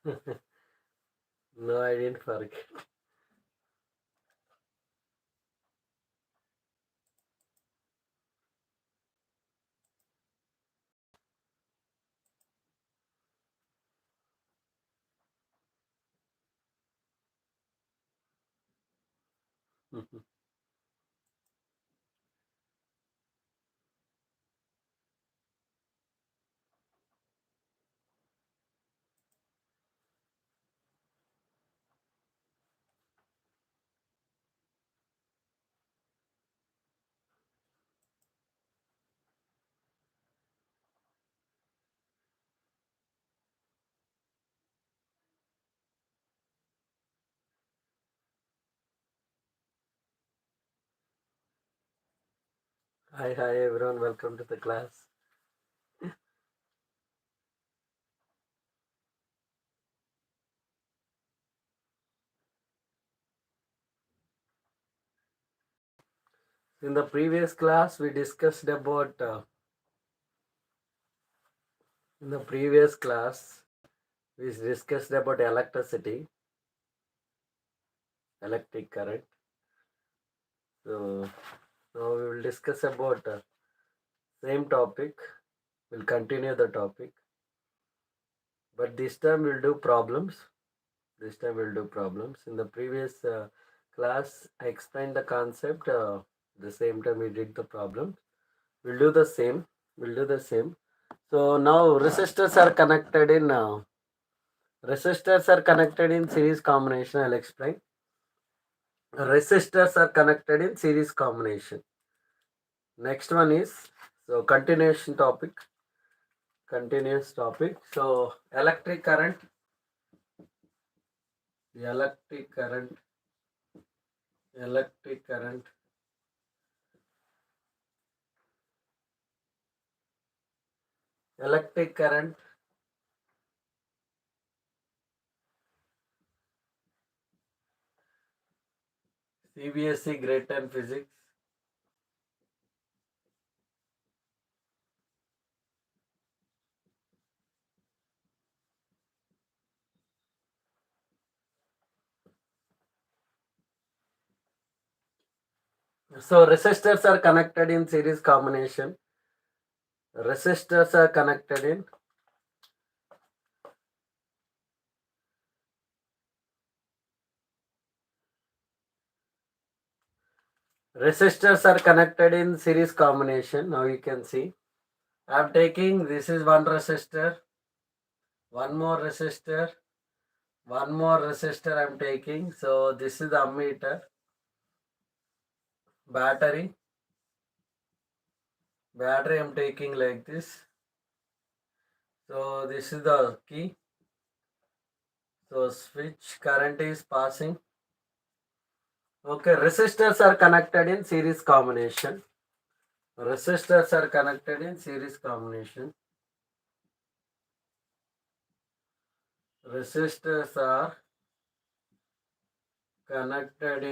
No, I didn't forget. Hi everyone, welcome to the class. In the previous class, we discussed about electricity, electric current. So now we will discuss about same topic. We'll continue the topic, but this time we'll do problems. In the previous class, I explained the concept. The same time we did the problem. We'll do the same. So now resistors are connected in series combination. I'll explain. Resistors are connected in series combination. Next one is continuous topic. So electric current. Electric current CBSE Grade-10 physics. So resistors are connected in series combination. Resistors are connected in series combination. Now you can see I am taking, this is one resistor, one more resistor I am taking. So this is the ammeter, battery I am taking like this. So this is the key. So switch, current is passing. Okay, resistors are connected in series combination. Resistors are connected in series combination. Resistors are connected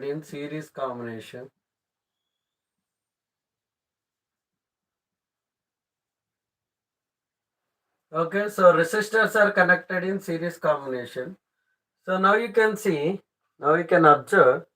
in series combination. Okay, so resistors are connected in series combination. So now you can see, now you can observe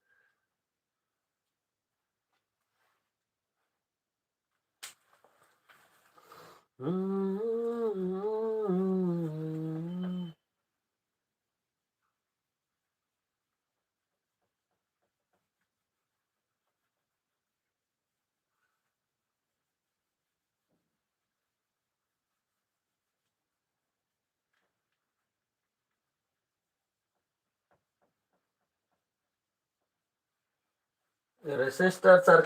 resistors are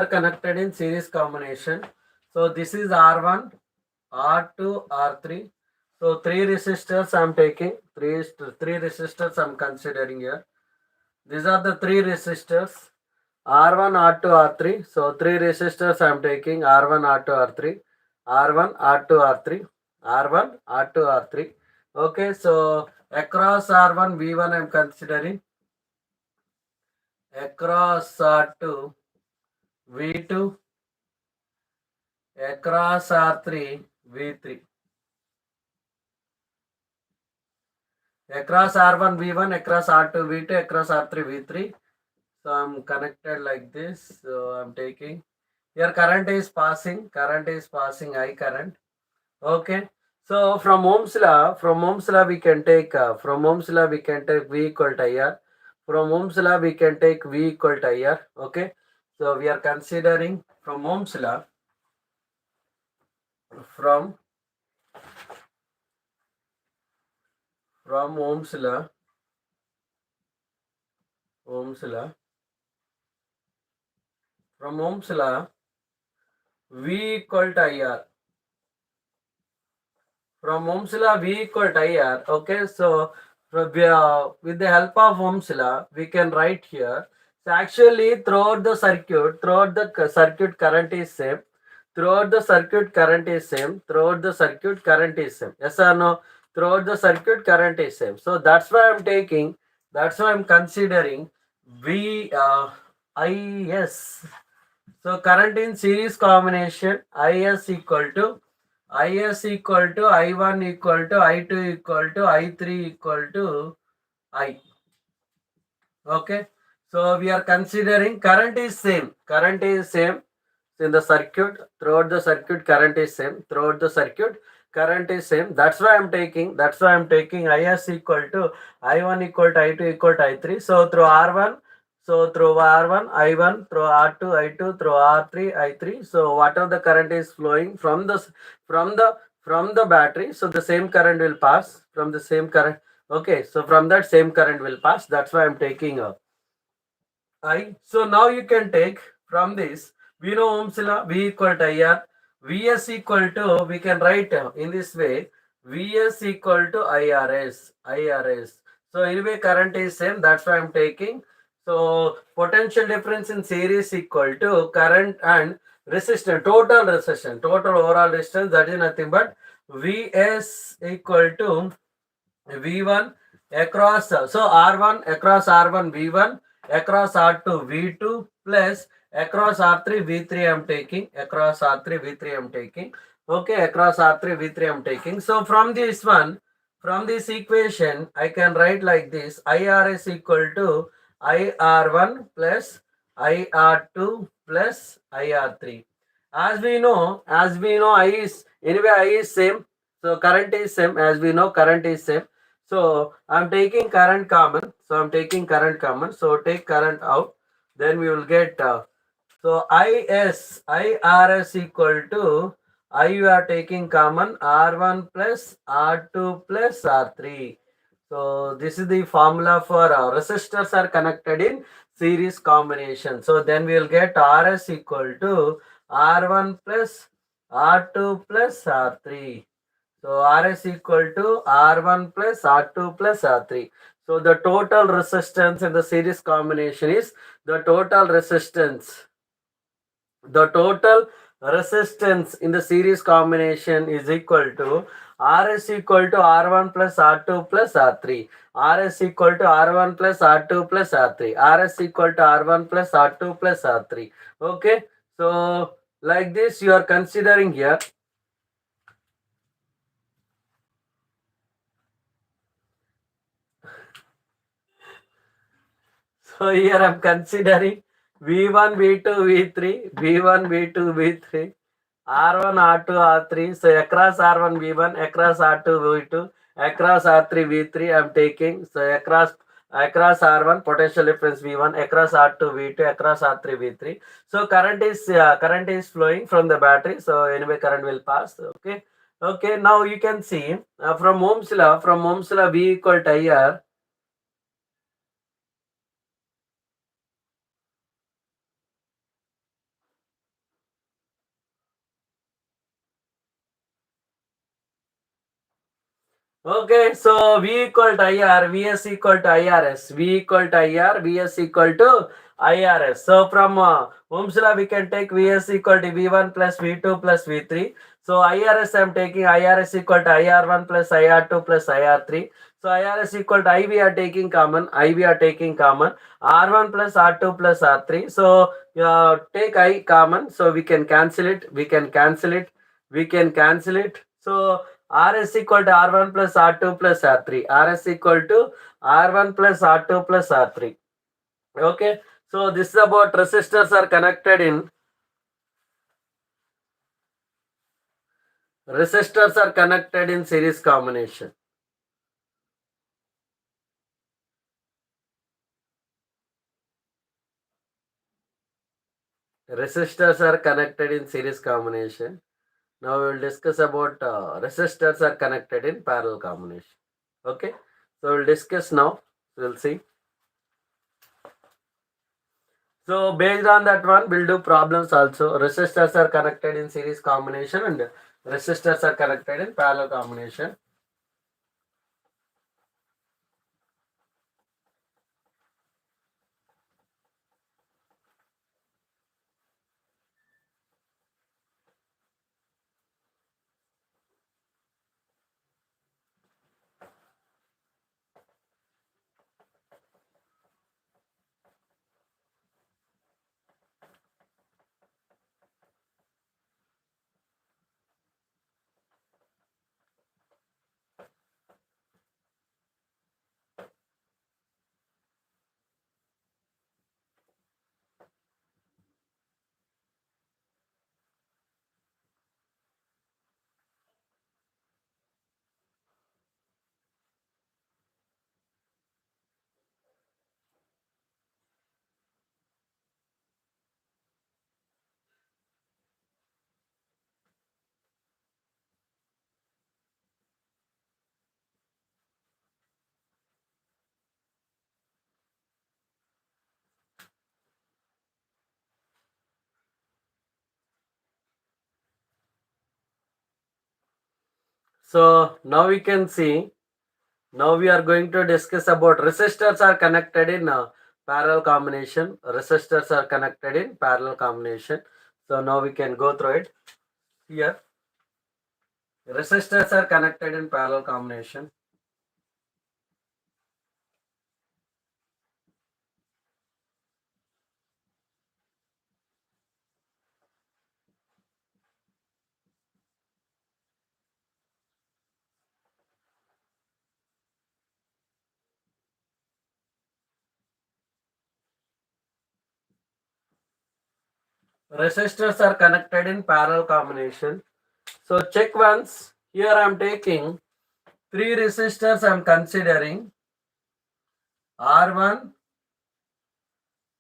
connected in series combination. So this is R1, R2, R3. So three resistors I am taking, three resistors I am considering here. These are the three resistors, R1, R2, R3. So three resistors I am taking, R1, R2, R3, R1, R2, R3, R1, R2, R3. Okay, so across R1, V1 I am considering, across R2, V2, across R3, V3. Across R1, V1, across R2, V2, across R3, V3. So I'm connected like this. So I'm taking. Here current is passing. Current is passing. I current. Okay. So from Ohm's law we can take V equal to IR. From Ohm's law we can take V equal to IR. Okay. So we are considering from Ohm's law, from Ohm's law, Ohm's law, from Ohm's law, V equal to IR. From Ohm's law, V equal to IR. Okay, so with the help of Ohm's law, we can write here. So actually, throughout the circuit, circuit current is same. Throughout the circuit current is same. Throughout the circuit current is same. Yes or no? Throughout the circuit current is same. So that's why I'm taking. That's why I'm considering V IS. So current in series combination, IS equal to I1 equal to I2 equal to I3 equal to I. Okay. So we are considering current is same. Current is same in the circuit. Throughout the circuit, current is same. Throughout the circuit, current is same. That's why I'm taking. IS equal to I1 equal to I2 equal to I3. So through R1. So through R1, I1, through R2, I2, through R3, I3. So whatever the current is flowing from the battery, so the same current will pass from the same current. Okay, so from that same current will pass. That's why I'm taking I. So now you can take from this, we know Ohm's law, V equal to IR, Vs equal to, we can write in this way, Vs equal to IRS. So anyway, current is same, that's why I'm taking. So potential difference in series equal to current and resistance, total overall resistance, that is nothing but Vs equal to V1 across, so R1 across R1 V1 across R2 V2 plus across R3 V3 I'm taking, across R3 V3 I'm taking. Okay, across R3 V3 I'm taking. So from this one, from this equation, I can write like this: IRS equal to IR1 plus IR2 plus IR3. As we know, I is anyway, I is same. So current is same. As we know, current is same. So I'm taking current common. So take current out. Then we will get so IRS equal to I, you are taking common, R1 plus R2 plus R3. So this is the formula for resistors are connected in series combination. So then we will get RS equal to R1 plus R2 plus R3. So Rs equal to R1 plus R2 plus R3. So the total resistance in the series combination is the total resistance. The total resistance in the series combination is equal to Rs equal to R1 plus R2 plus R3. Rs equal to R1 plus R2 plus R3. Rs equal to R1 plus R2 plus R3. Okay. So like this you are considering here. So here I'm considering V1, V2, V3, V1, V2, V3, R1, R2, R3. So across R1, V1, across R2, V2, across R3, V3 I'm taking. So across R1 potential difference V1, across R2, V2, across R3, V3. So current is flowing from the battery. So anyway current will pass. Okay. Okay. Now you can see from Ohm's law, V equal to IR. Okay, so V equal to IR, Vs equal to IRS, V equal to IR, Vs equal to IRS. So from Ohm's law, we can take Vs equal to V1 plus V2 plus V3. So IRS, I am taking IRS equal to IR1 plus IR2 plus IR3. So IRS equal to I we are taking common, I we are taking common, R1 plus R2 plus R3. So take I common, so we can cancel it, we can cancel it, we can cancel it. So Rs equal to R1 plus R2 plus R3. Rs equal to R1 plus R2 plus R3. Okay. So this is about resistors are connected in series combination. Resistors are connected in series combination. Now we will discuss about resistors are connected in parallel combination. Okay. So we'll discuss now. We'll see. So based on that one, we'll do problems also. Resistors are connected in series combination and resistors are connected in parallel combination. So now we can see, now we are going to discuss about resistors are connected in parallel combination. Resistors are connected in parallel combination. So now we can go through it. Here, resistors are connected in parallel combination. Resistors are connected in parallel combination. So check once. Here I am taking three resistors. I am considering R1,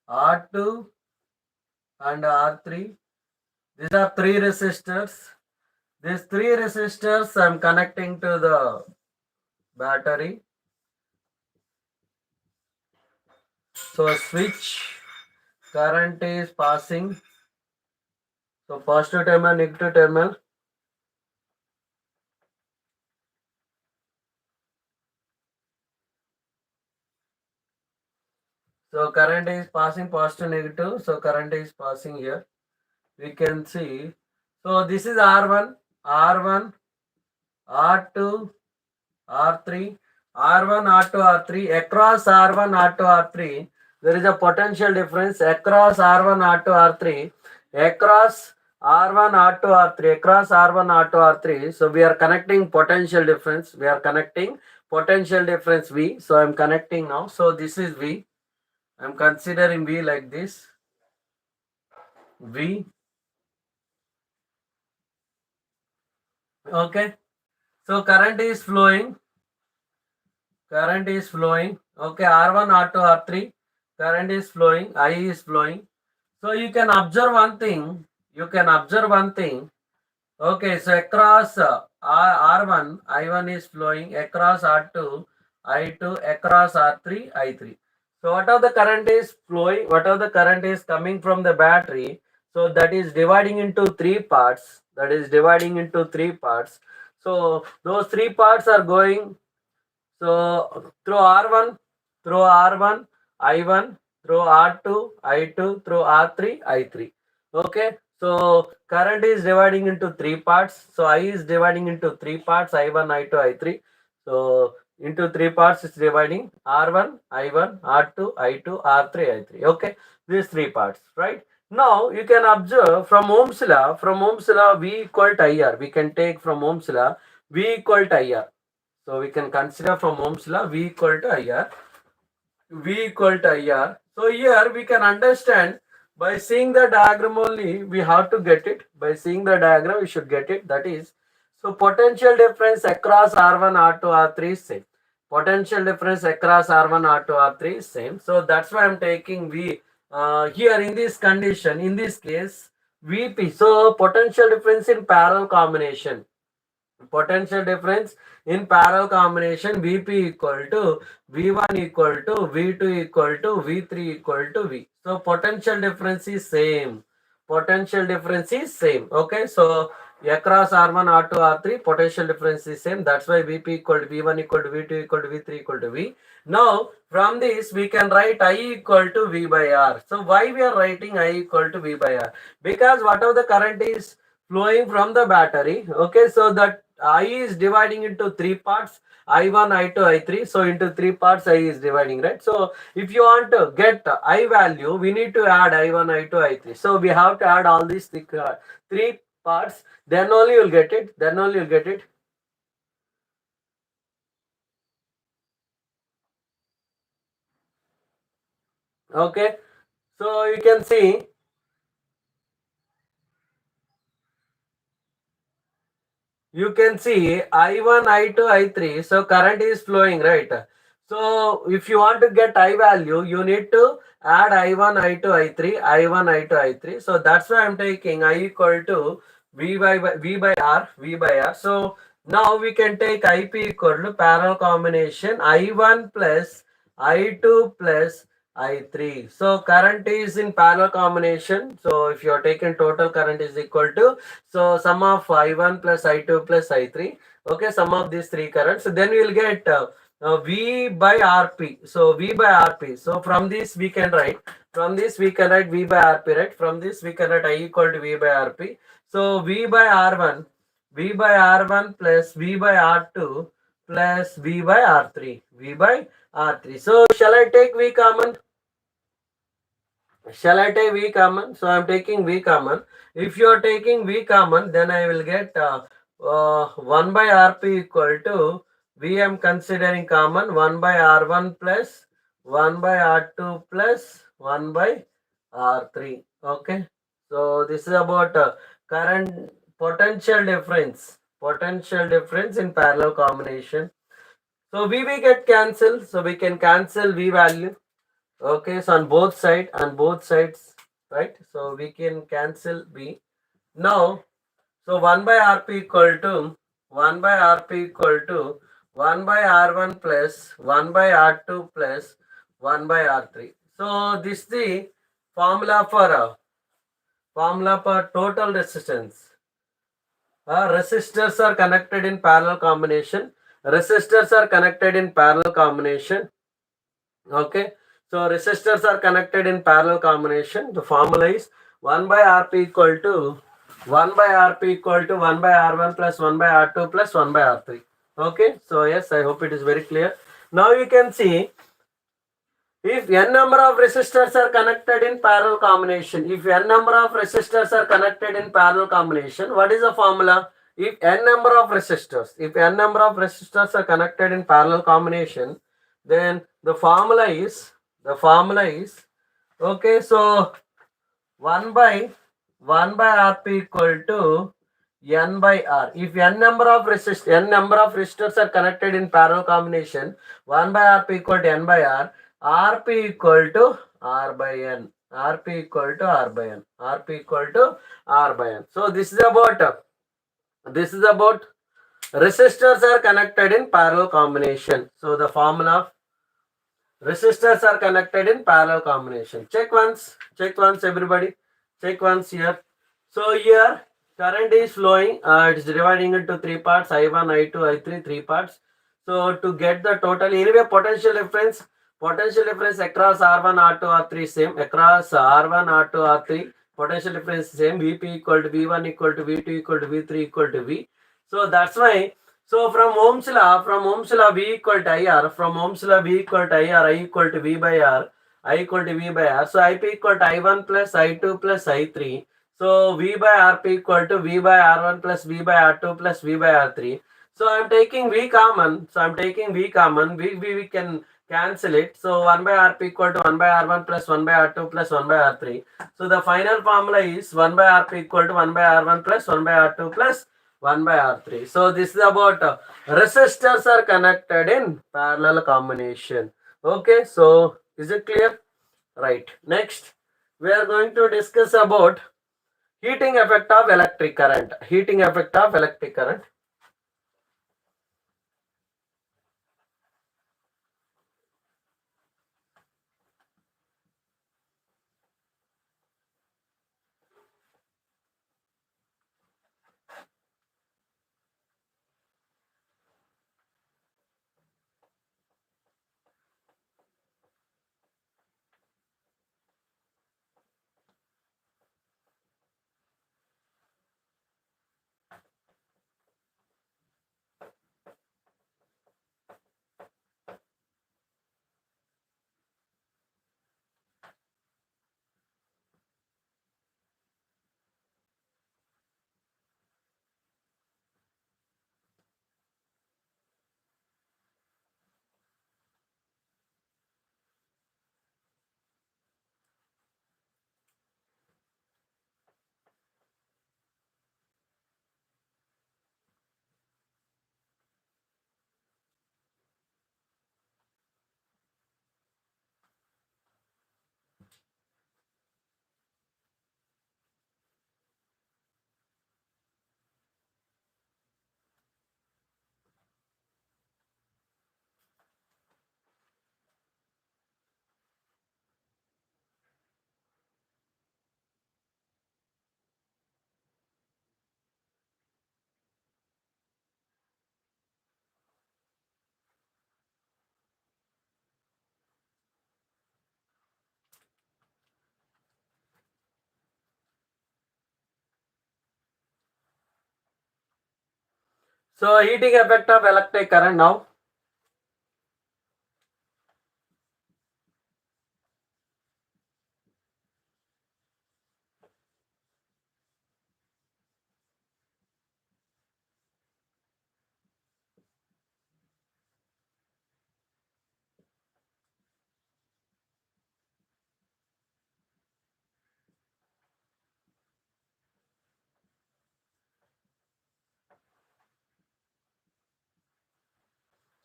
R2, and R3. These are three resistors. These three resistors I am connecting to the battery. So switch current is passing. So positive terminal, negative terminal. So current is passing positive, negative. So current is passing here. We can see. So this is R1, R1, R2, R3, R1, R2, R3. Across R1, R2, R3, there is a potential difference across R1, R2, R3. Across R1, R2, R3, across R1, R2, R3. So we are connecting potential difference. We are connecting potential difference V. So I am connecting now. So this is V. I am considering V like this. V. Okay. So current is flowing. Current is flowing. Okay. R1, R2, R3. Current is flowing. I is flowing. So you can observe one thing. You can observe one thing. Okay, so across R1, I1 is flowing, across R2, I2, across R3, I3. So whatever the current is flowing, whatever the current is coming from the battery, so that is dividing into three parts. That is dividing into three parts. So those three parts are going. So through R1, I1, through R2, I2, through R3, I3. Okay. So current is dividing into three parts. So I is dividing into three parts, I1, I2, I3. So into three parts it's dividing R1, I1, R2, I2, R3, I3. Okay. These three parts, right? Now you can observe from Ohm's law, V equal to IR. We can take from Ohm's law, V equal to IR. So we can consider from Ohm's law V equal to IR. V equal to IR. So here we can understand by seeing the diagram only we have to get it. By seeing the diagram we should get it. That is, so potential difference across R1, R2, R3 is same. Potential difference across R1, R2, R3 is same. So that's why I'm taking V here in this condition, in this case, VP. So potential difference in parallel combination. Potential difference in parallel combination Vp equal to V1 equal to V2 equal to V3 equal to V. So potential difference is same. Potential difference is same. Okay. So across R1, R2, R3 potential difference is same. That's why Vp equal to V1 equal to V2 equal to V3 equal to V. Now from this we can write I equal to V by R. So why we are writing I equal to V by R? Because whatever the current is flowing from the battery, okay, so that I is dividing into three parts, I1, I2, I3. So into three parts I is dividing, right? So if you want to get I value, we need to add I1, I2, I3. So we have to add all these three parts, then only you'll get it. Then only you'll get it. Okay. So you can see I1, I2, I3. So current is flowing, right? So if you want to get I value, you need to add I1, I2, I3, I1, I2, I3. So that's why I'm taking I equal to V by R. So now we can take IP equal to parallel combination I1 plus I2 plus I3. So current is in parallel combination. So if you are taking total current is equal to, so sum of I1 plus I2 plus I3. Okay, sum of these three currents. So then we will get V by Rp. So V by Rp. So from this we can write. V by Rp, right? From this we can write I equal to V by Rp. So V by R1 plus V by R2 plus V by R3. So shall I take V common? Shall I take V common? So I am taking V common. If you are taking V common, then I will get 1 by Rp equal to V. I am considering common 1 by R1 plus 1 by R2 plus 1 by R3. Okay. So this is about current potential difference. Potential difference in parallel combination. So V get cancelled. So we can cancel V value. Okay, so on both sides, right? So we can cancel B. Now, so 1 by Rp equal to 1 by Rp equal to 1 by R1 plus 1 by R2 plus 1 by R3. So this is the formula for total resistance. Resistors are connected in parallel combination. Okay. So resistors are connected in parallel combination. The formula is 1 by Rp equal to 1 by R1 plus 1 by R2 plus 1 by R3. Okay. So yes, I hope it is very clear. Now you can see if n number of resistors are connected in parallel combination, what is the formula? If n number of resistors are connected in parallel combination, then the formula is okay. So 1 by Rp equal to n by R. If n number of resistors are connected in parallel combination, 1 by Rp equal to n by R. Rp equal to R by N. So this is about resistors are connected in parallel combination. So the formula of resistors are connected in parallel combination. Check once everybody. Check once here. So here current is flowing. It's dividing into three parts: I1, I2, I3, three parts. So to get the total, anyway, potential difference across R1, R2, R3 same. Across R1, R2, R3, potential difference same. Vp equal to V1 equal to V2 equal to V3 equal to V. So that's why. So from Ohm's law, V equal to IR. From Ohm's law, V equal to IR, I equal to V by R. I equal to V by R. So IP equal to I1 plus I2 plus I3. So V by Rp equal to V by R1 plus V by R2 plus V by R3. So I'm taking V common. We can cancel it. So 1 by Rp equal to 1 by R1 plus 1 by R2 plus 1 by R3. So the final formula is 1 by Rp equal to 1 by R1 plus 1 by R2 plus 1 by R3. So this is about resistors are connected in parallel combination. Okay, so is it clear? Right. Next, we are going to discuss about heating effect of electric current. Heating effect of electric current. So heating effect of electric current now.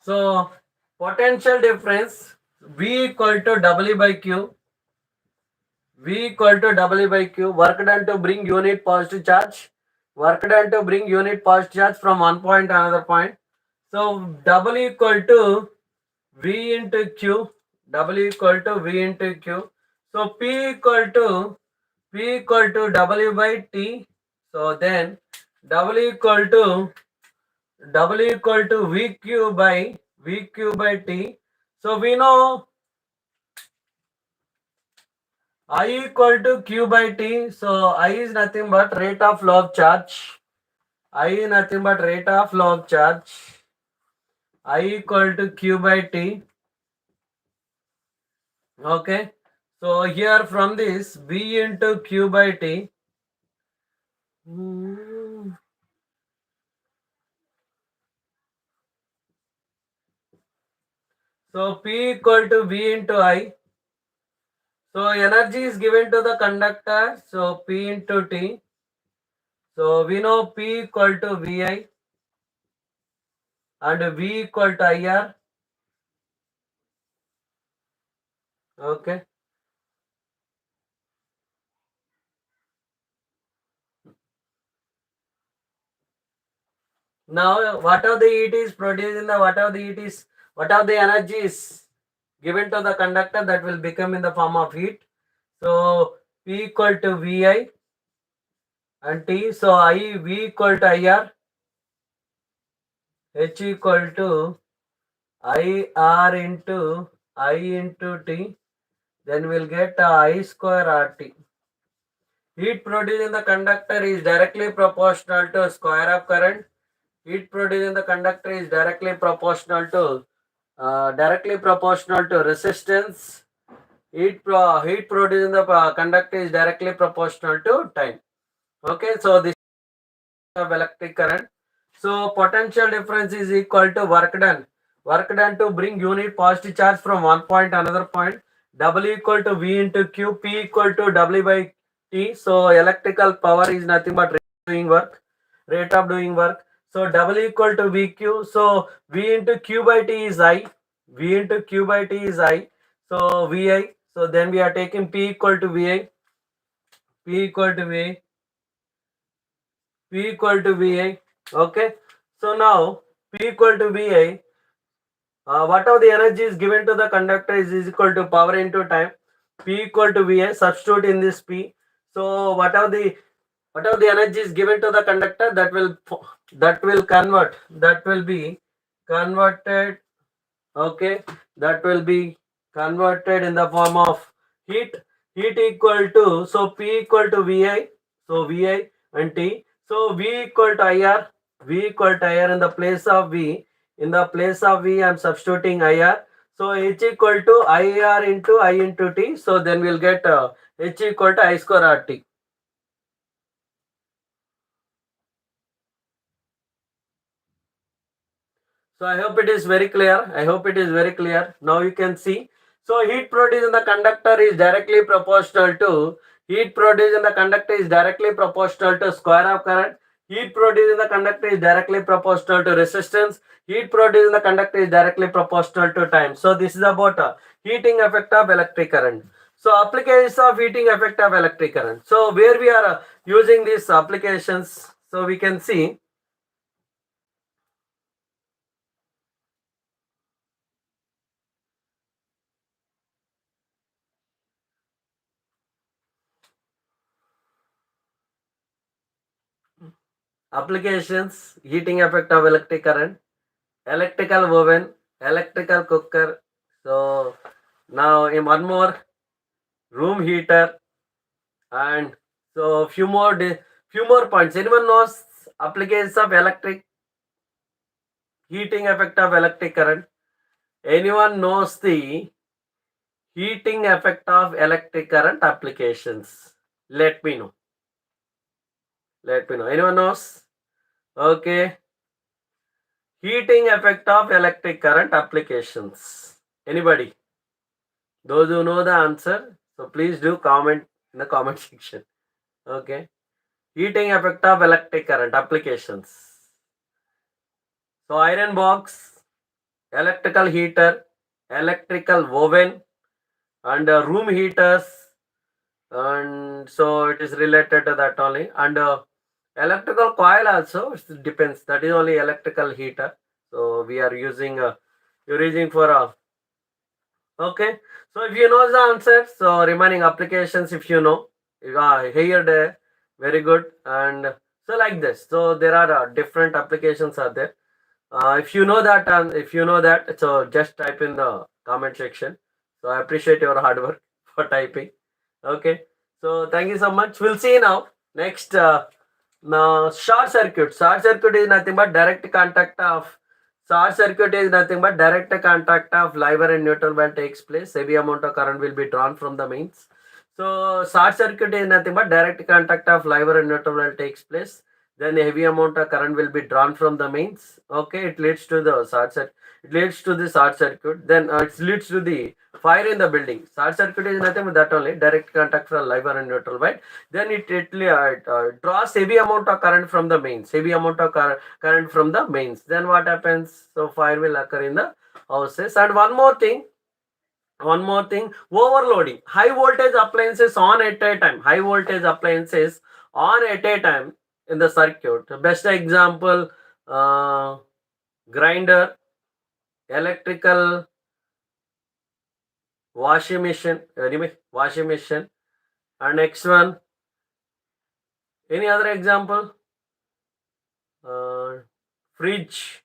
So potential difference V equal to W by Q. V equal to W by Q. Work done to bring unit positive charge. Work done to bring unit positive charge from one point to another point. So W equal to V into Q. W equal to V into Q. So P equal to W by T. So then W equal to VQ by T. So we know I equal to Q by T. So I is nothing but rate of flow of charge. I is nothing but rate of flow of charge. I equal to Q by T. Okay. So here from this V into Q by T. So P equal to V into I. So energy is given to the conductor. So P into T. So we know P equal to Vi and V equal to IR. Okay. Now what are the heat is produced in the what are the energy is given to the conductor that will become in the form of heat. So P equal to Vi and T. So I V equal to IR, H equal to IR into I into T. Then we'll get I square RT. Heat produced in the conductor is directly proportional to square of current. Heat produced in the conductor is directly proportional to resistance. Heat produced in the conductor is directly proportional to time. Okay, so this of electric current. So potential difference is equal to work done. Work done to bring unit positive charge from one point to another point. W equal to V into Q, P equal to W by T. So electrical power is nothing but rate of doing work. So W equal to VQ. So V into Q by T is I. V into Q by T is I. So VI. So then we are taking P equal to VI. P equal to VI. P equal to VI. Okay. So now P equal to VI. Whatever the energy is given to the conductor is equal to power into time. P equal to VI. Substitute in this P. So whatever the energy is given to the conductor, that will be converted. Okay, that will be converted in the form of heat. Heat equal to, so P equal to VI. So VI and T. So V equal to IR. V equal to IR in the place of V. In the place of V, I am substituting IR. So H equal to IR into I into T. So then we'll get H equal to I square RT. So I hope it is very clear. I hope it is very clear. Now you can see. So heat produced in the conductor is directly proportional to square of current. Heat produced in the conductor is directly proportional to resistance. Heat produced in the conductor is directly proportional to time. So this is about heating effect of electric current. So applications of heating effect of electric current. So where we are using these applications, so we can see. Applications, heating effect of electric current, electrical oven, electrical cooker. So now in one more, room heater, and so few more points. Anyone knows applications of heating effect of electric current? Anyone knows the heating effect of electric current applications? Let me know. Anyone knows? Okay. Heating effect of electric current applications. Anybody? Those who know the answer, so please do comment in the comment section. Okay. Heating effect of electric current applications. So iron box, electrical heater, electrical oven, and room heaters, and so it is related to that only. And electrical coil also, it depends. That is only electrical heater. So we are using for okay. So if you know the answer, so remaining applications, if you know, here there, very good. And so like this. So there are different applications are there. If you know that, so just type in the comment section. So I appreciate your hard work for typing. Okay. So thank you so much. We'll see now. Next, now short circuit. Short circuit is nothing but direct contact of live and neutral when takes place. Heavy amount of current will be drawn from the mains. So short circuit is nothing but direct contact of live and neutral when takes place. Then a heavy amount of current will be drawn from the mains. Okay, it leads to the short circuit. Then it leads to the fire in the building. Short circuit is nothing but that only, direct contact from live and neutral, right? Then it draws heavy amount of current from the mains. Current from the mains. Then what happens? So fire will occur in the houses. And one more thing, overloading. High voltage appliances on at a time in the circuit. Best example, grinder, electrical washing machine, and next one, Any other example? Fridge,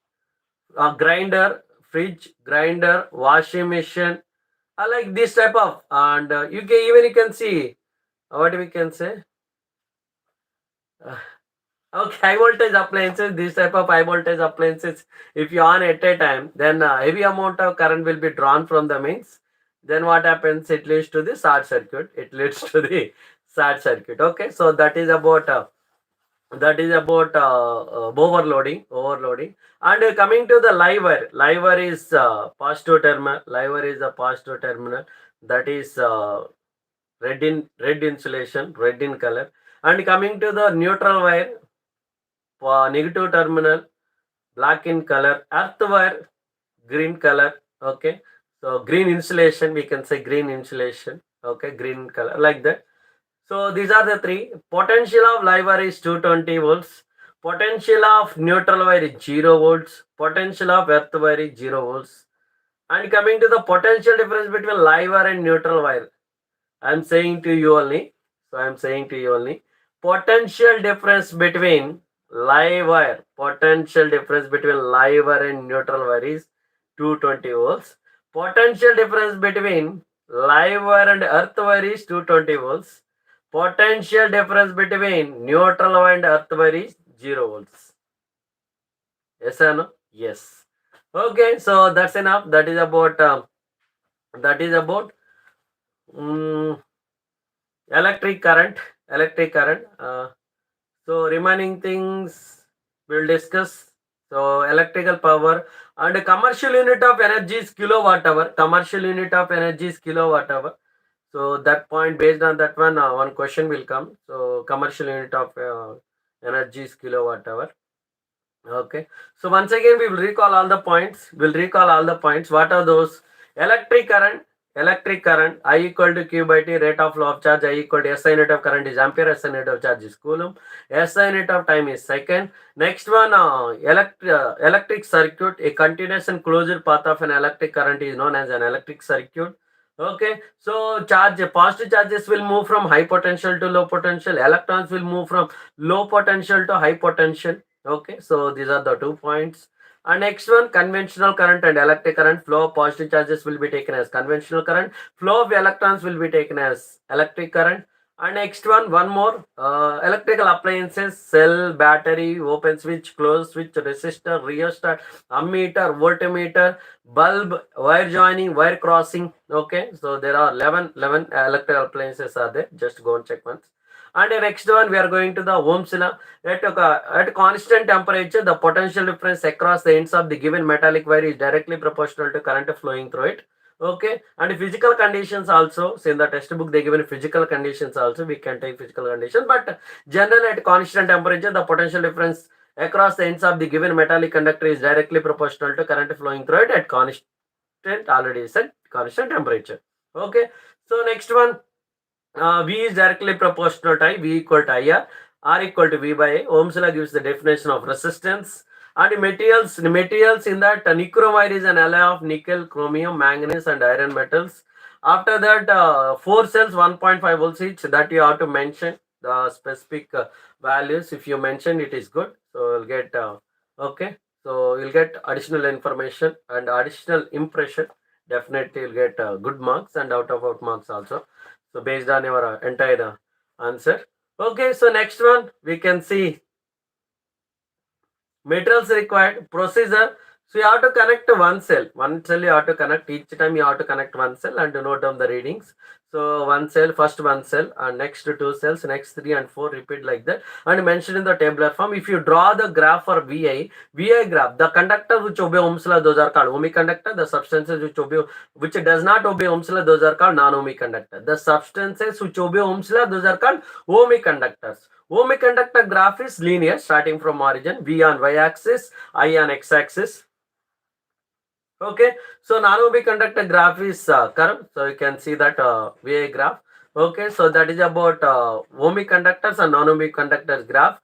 grinder, fridge, grinder, washing machine. I like this type of, and you can even you can see what we can say. Okay, high voltage appliances, this type of high voltage appliances, if you on at a time, then heavy amount of current will be drawn from the mains. Then what happens? It leads to the short circuit. It leads to the short circuit. Okay, so that is about overloading. And coming to the live wire is positive terminal. Live wire is a positive terminal. That is red insulation, red in color. And coming to the neutral wire, negative terminal, black in color. Earth wire, green color. Okay, so green insulation, we can say green insulation. Okay, green color, like that. So these are the three. Potential of live wire is 220 volts. Potential of neutral wire is 0 volts. Potential of earth wire is 0 volts. And coming to the potential difference between live wire and neutral wire, I am saying to you only. So I am saying to you only. Potential difference between live wire. Potential difference between live wire and neutral wire is 220 volts. Potential difference between live wire and earth wire is 220 volts. Potential difference between neutral wire and earth wire is 0 volts. Yes or no? Yes. Okay, so that's enough. That is about electric current. So remaining things we'll discuss. So electrical power and commercial unit of energy is kilowatt hour. Commercial unit of energy is kilowatt hour. So that point, based on that one question will come. So commercial unit of energy is kilowatt hour. Okay. So once again, we will recall all the points. What are those? Electric current. I equal to Q by T, rate of flow of charge. I equal to SI unit of current is ampere. SI unit of charge is coulomb. SI unit of time is second. Next one, electric circuit. A continuous and closed path of an electric current is known as an electric circuit. Okay, so positive charges will move from high potential to low potential. Electrons will move from low potential to high potential. Okay, so these are the 2 points. And next one, conventional current and electric current. Flow of positive charges will be taken as conventional current. Flow of electrons will be taken as electric current. And next one more, electrical appliances, cell, battery, open switch, closed switch, resistor, rheostat, ammeter, voltmeter, bulb, wire joining, wire crossing. Okay, so there are 11 electrical appliances are there. Just go and check once. And the next one, we are going to the Ohm's law. At constant temperature, the potential difference across the ends of the given metallic wire is directly proportional to current flowing through it. Okay, and physical conditions also. So in the textbook they given physical conditions also. We can take physical conditions, but generally at constant temperature, the potential difference across the ends of the given metallic conductor is directly proportional to current flowing through it at constant. Already said constant temperature. Okay, so next one. V is directly proportional to I, V equal to IR, R equal to V by A. Ohm's law gives the definition of resistance. And materials in that nichrome wire is an alloy of nickel, chromium, manganese and iron metals. After that, 4 cells, 1.5 volts each, that you have to mention the specific values. If you mention, it is good. So you'll get, okay. So you'll get additional information and additional impression. Definitely you'll get good marks and out of out marks also. So based on your entire answer. Okay, so next one we can see materials required, procedure. So you have to connect one cell. You have to connect. Each time you have to connect one cell and note down the readings. So first one cell, and next 2 cells, next 3 and 4, repeat like that. And mention in the tabular form. If you draw the graph for VI graph, the conductor which obey Ohm's law, those are called ohmic conductor. The substances which does not obey Ohm's law, those are called non-ohmic conductor. The substances which obey Ohm's law, those are called ohmic conductors. Ohmic conductor graph is linear, starting from origin, V on y-axis, I on x-axis. Okay, so non-ohmic conductor graph is curved, so you can see that VI graph. Okay, so that is about ohmic conductors and non-ohmic conductors graph.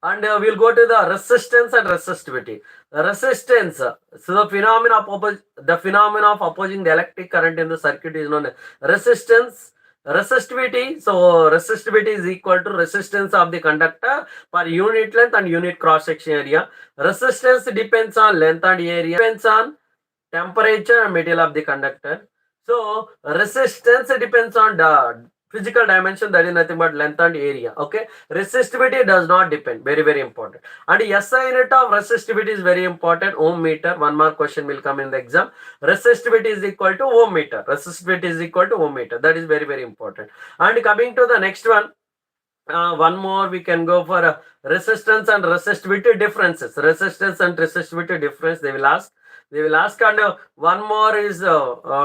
And we'll go to the resistance and resistivity. Resistance, so the phenomena of opposing the electric current in the circuit is known as resistance. Resistivity, so resistivity is equal to resistance of the conductor per unit length and unit cross section area. Resistance depends on length and area, depends on temperature and material of the conductor. So resistance depends on the physical dimension, that is nothing but length and area. Okay, resistivity does not depend, very very important. And SI unit of resistivity is very important, ohm meter. One more question will come in the exam. Resistivity is equal to ohm meter. Resistivity is equal to ohm meter. That is very very important. And coming to the next one, one more we can go for resistance and resistivity differences. Resistance and resistivity difference they will ask. And one more is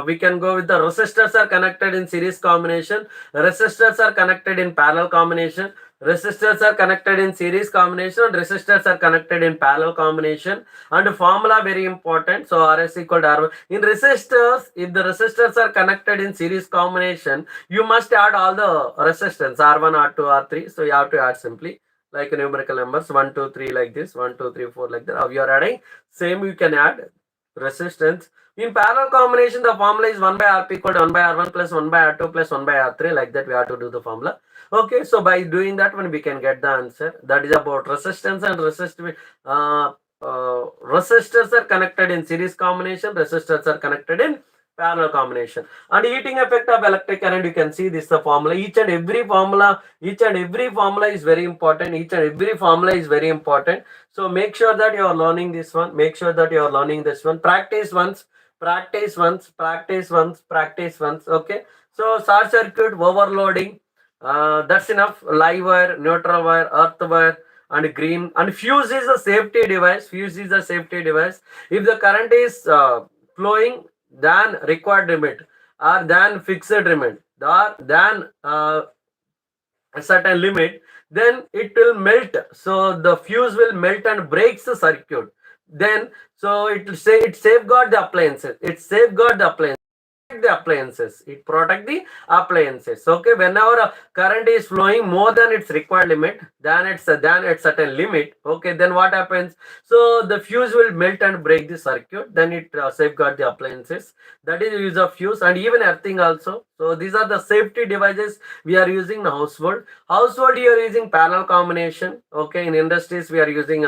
we can go with the resistors are connected in series combination, resistors are connected in parallel combination, resistors are connected in series combination, and resistors are connected in parallel combination. And formula very important. So RS equal to R1. In resistors, if the resistors are connected in series combination, you must add all the resistance R1, R2, R3. So you have to add simply like numerical numbers 1, 2, 3 like this, 1, 2, 3, 4 like that. How you are adding? Same you can add resistance. In parallel combination, the formula is 1 by Rp equal to 1 by R1 plus 1 by R2 plus 1 by R3. Like that, we have to do the formula. Okay, so by doing that one, we can get the answer. That is about resistance and resistivity. Resistors are connected in series combination, resistors are connected in parallel combination. And heating effect of electric current, you can see this is the formula. Each and every formula is very important. Each and every formula is very important. So make sure that you are learning this one. Make sure that you are learning this one. Practice once, practice once, practice once, practice once. Okay. So short circuit, overloading, that's enough. Live wire, neutral wire, earth wire, and green. And fuse is a safety device. Fuse is a safety device. If the current is flowing than required limit or than fixed limit or than a certain limit, then it will melt. So the fuse will melt and breaks the circuit. Then so it will say it safeguard the appliances. It safeguard the appliances. It protect the appliances. Okay, whenever a current is flowing more than its required limit, than it's than at certain limit. Okay, then what happens? So the fuse will melt and break the circuit. Then it safeguard the appliances. That is the use of fuse, and even earthing also. So these are the safety devices we are using in household. Household you are using parallel combination. Okay, in industries we are using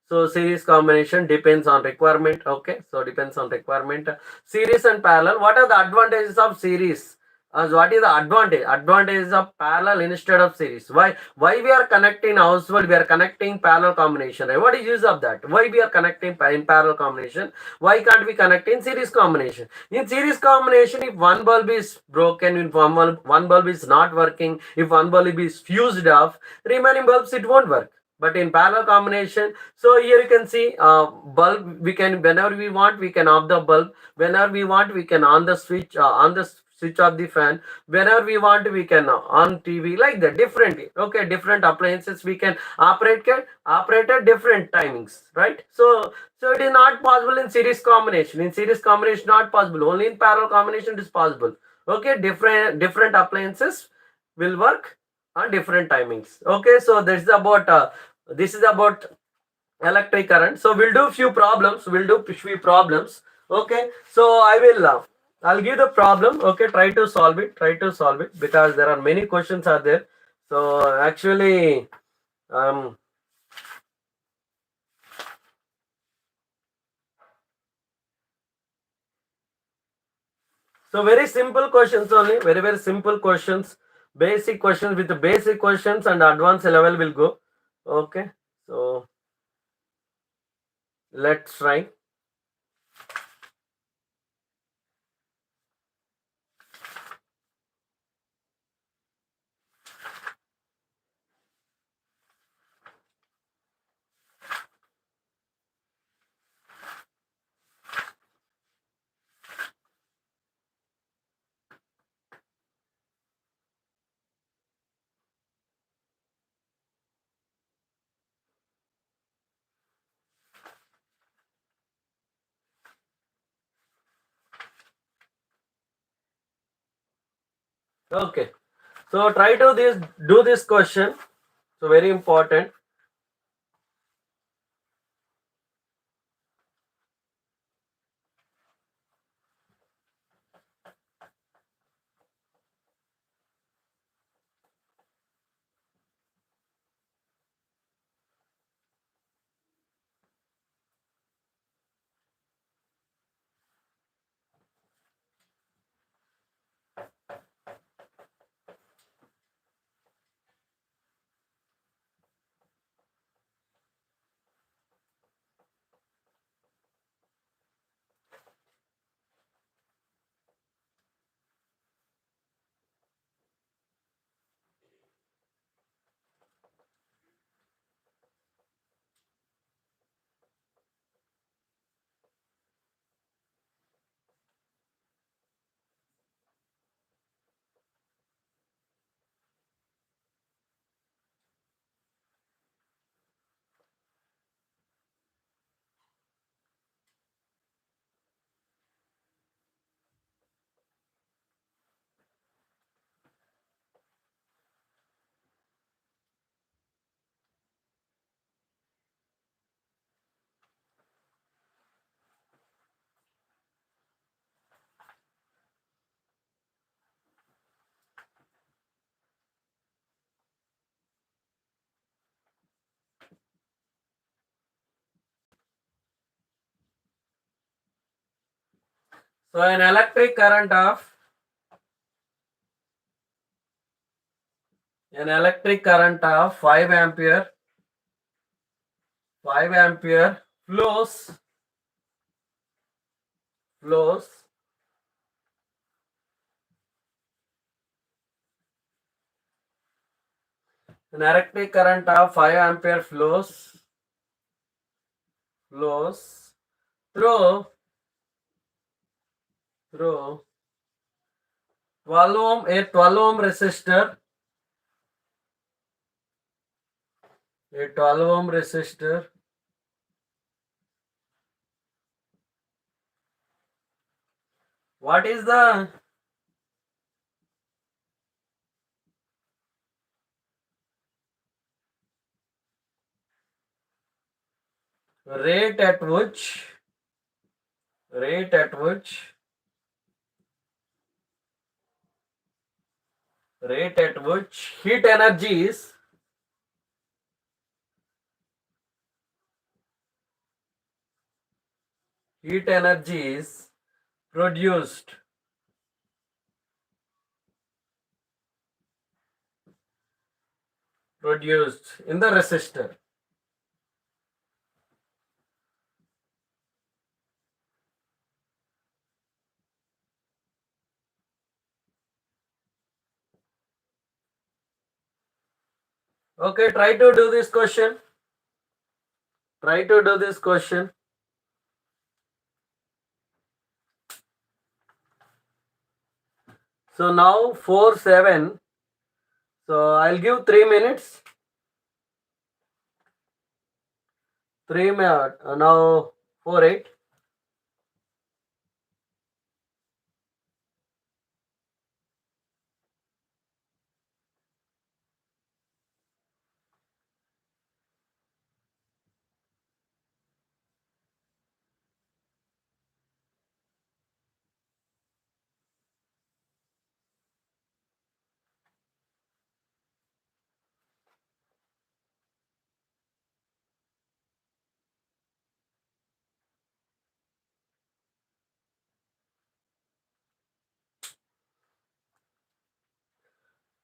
so series combination depends on requirement. Okay, so depends on requirement. Series and parallel. What are the advantages of series? What is the advantage? Advantages of parallel instead of series. Why we are connecting household? We are connecting parallel combination. Right? What is use of that? Why we are connecting in parallel combination? Why can't we connect in series combination? In series combination, if one bulb is broken, if one bulb is not working, if one bulb is fused off, remaining bulbs it won't work. But in parallel combination, so here you can see bulb, we can whenever we want we can off the bulb, whenever we want we can on the switch of the fan, whenever we want we can on TV, like that differently. Okay, different appliances we can operate at different timings, right? So it is not possible in series combination. In series combination not possible, only in parallel combination it is possible. Okay, different appliances will work on different timings. Okay, so this is about electric current. So we'll do few problems. Okay, so I'll give the problem. Okay, try to solve it. Because there are many questions are there. So actually, so very simple questions only. Very very simple questions. Basic questions, with the basic questions and advanced level will go. Okay, so let's try. Okay, so try to do this question. So very important. So an electric current of 5 ampere flows an electric current of 5 ampere flows through 12 ohm, a 12 ohm resistor, a 12 ohm resistor. What is the rate at which heat energy is produced in the resistor? Okay, try to do this question. So now 4-7. So I'll give 3 minutes. 3 minutes. Now 4-8.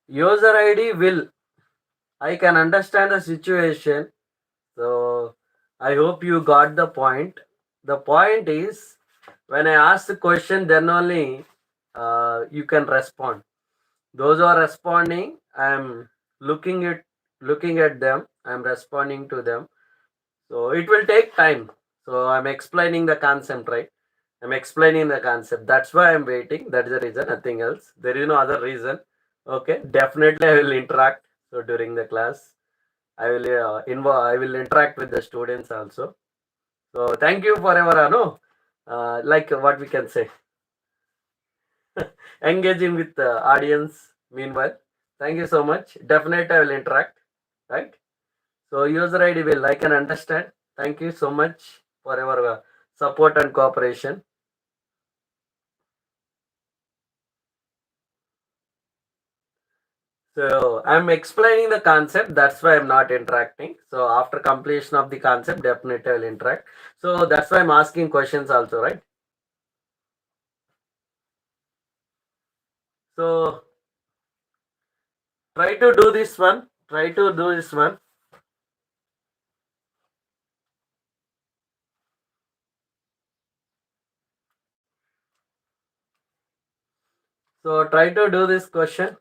User ID will. I can understand the situation. So I hope you got the point. The point is, when I ask the question, then only you can respond. Those who are responding, I'm looking at them. I'm responding to them. So it will take time. So I'm explaining the concept, right? I'm explaining the concept. That's why I'm waiting. That is the reason, nothing else. There is no other reason. Okay, definitely I will interact. So during the class, I will interact with the students also. So thank you for your like what we can say, engaging with the audience. Meanwhile, thank you so much. Definitely I will interact, right? So user ID will, I can understand. Thank you so much for your support and cooperation. So I'm explaining the concept. That's why I'm not interacting. So after completion of the concept, definitely I'll interact. So that's why I'm asking questions also, right? So try to do this one. So try to do this question.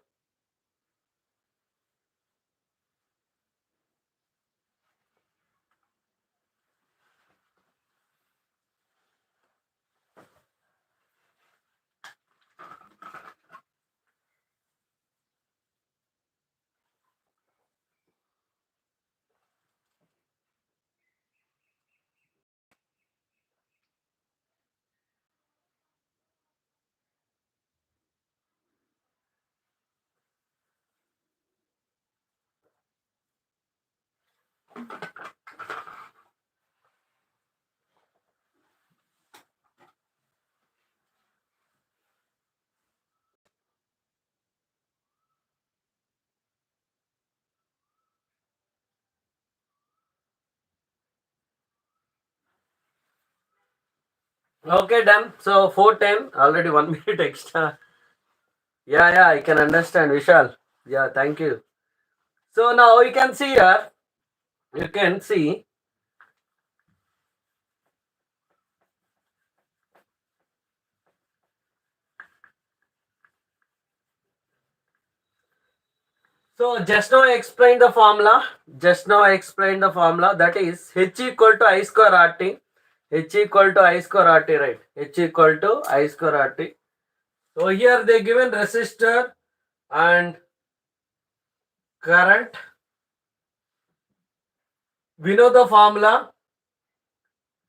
Okay, done. So 4:10, already 1 minute extra. Yeah, I can understand, Vishal. Yeah, thank you. So now you can see here, you can see. So just now I explained the formula. Just now I explained the formula. That is H equal to I square RT. H equal to I square RT, right? H equal to I square RT. So here they given resistor and current. We know the formula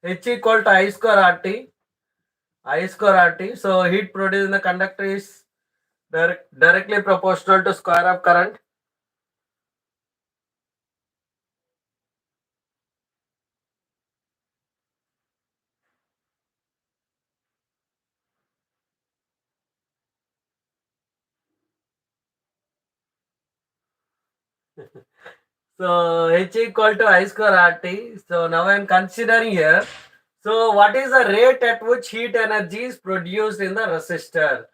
H equal to I square RT. I square RT. So heat produced in the conductor is directly proportional to square of current. So H equal to I square RT. So now I am considering here. So what is the rate at which heat energy is produced in the resistor?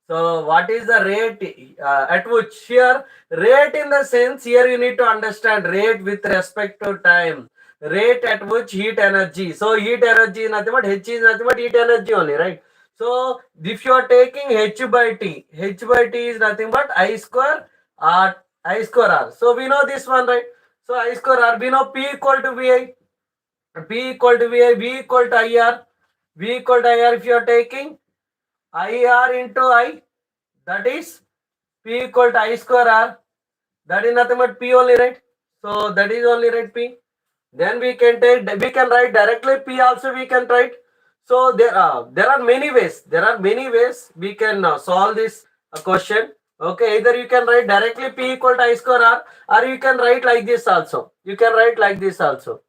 So what is the rate at which here? Rate in the sense here you need to understand rate with respect to time. Rate at which heat energy. So heat energy is nothing but H is nothing but heat energy only, right? So if you are taking H by T, H by T is nothing but I square R, I square R. So we know this one, right? So I square R, we know P equal to VI. P equal to VI, V equal to IR. V equal to IR if you are taking IR into I, that is P equal to I square R. That is nothing but P only, right? So that is only, right, P. Then we can write directly P also we can write. So there are many ways. There are many ways we can solve this question. Okay, either you can write directly P equal to I square R, or you can write like this also. You can write like this also.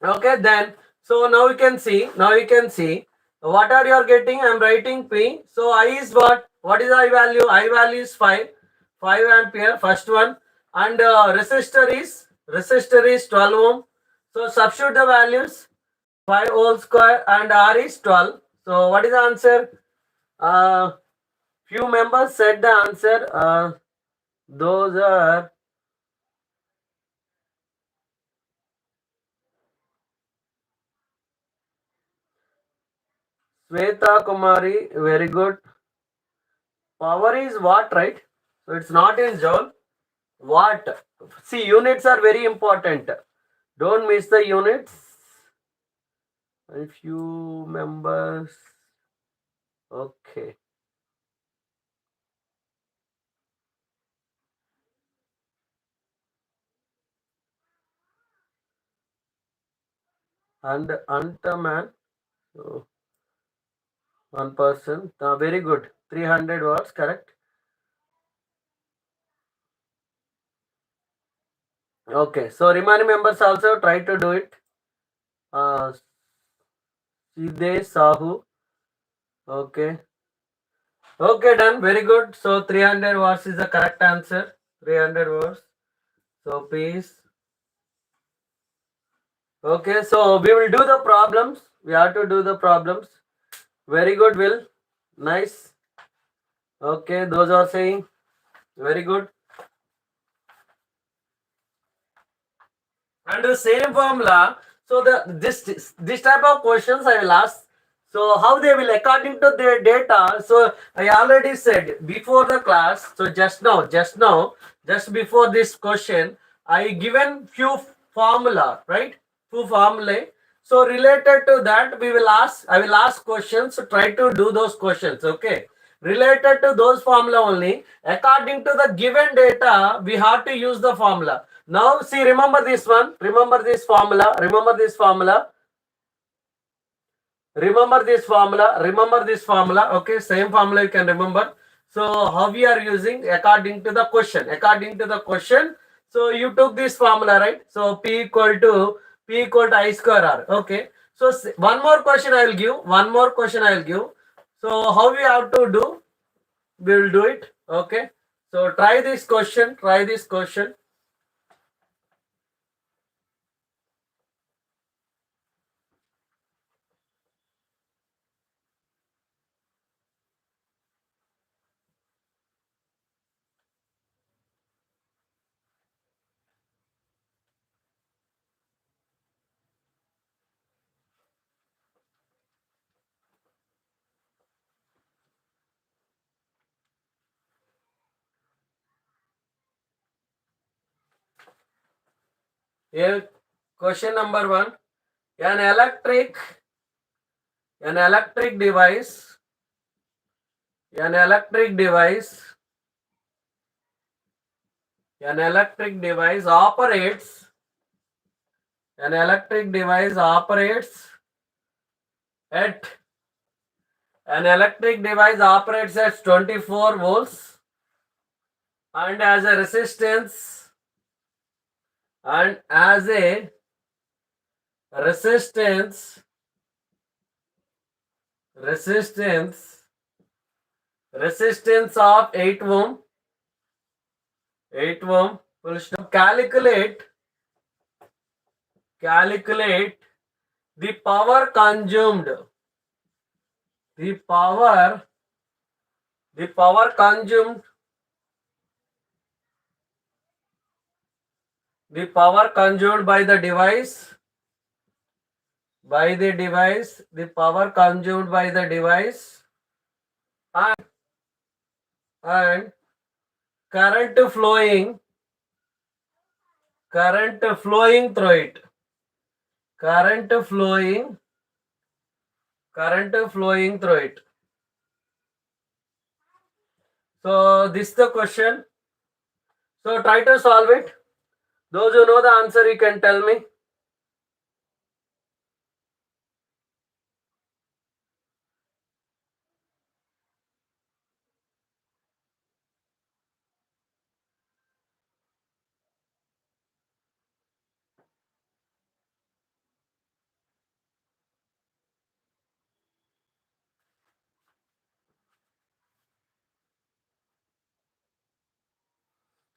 Okay, then so now you can see. Now you can see what are you are getting. I am writing P. So I is what? What is I value? I value is 5 ampere. First one, and resistor is 12 ohm. So substitute the values 5 whole square and R is 12. So what is the answer? Few members said the answer. Those are Sweta Kumari. Very good. Power is watt, right? So it's not in joule. Watt. See, units are very important. Don't miss the units. A few members. Okay. And Antaman. So one person. Very good. 300 watts, correct? Okay. So remaining members also try to do it. Sidhe Sahu. Okay. Okay, done. Very good. So 300 watts is the correct answer. 300 watts. So please. Okay, so we will do the problems. We have to do the problems. Very good, Will. Nice. Okay, those are saying very good. And the same formula. So this type of questions I will ask. So how they will according to their data. So I already said before the class. So just before this question, I given few formula, right? Few formulae. So related to that, I will ask questions. So try to do those questions. Okay. Related to those formula only. According to the given data, we have to use the formula. Now see, remember this one. Remember this formula. Remember this formula. Remember this formula. Remember this formula. Okay, same formula you can remember. So how we are using according to the question. According to the question. So you took this formula, right? So P equal to I square R. Okay. So one more question I will give. One more question I will give. So how we have to do? We will do it. Okay. So try this question. Try this question. Here, question number 1. An electric device, an electric device operates, at an electric device operates at 24 volts and as a resistance resistance resistance of 8 ohm, full stop. Calculate the power consumed, the power consumed by the device, the power consumed by the device, and current flowing through it, current flowing through it. So this is the question. So try to solve it. Those who know the answer, you can tell me.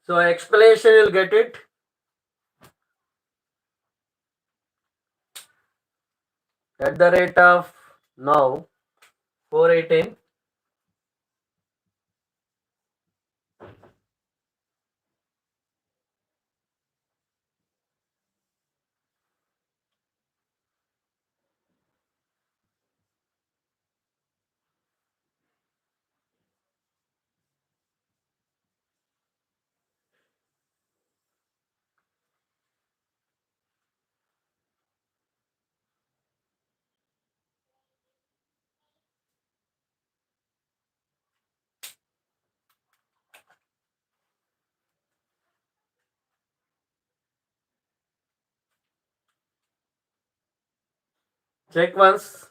So explanation, you'll get it. At the rate of now 418. Check once.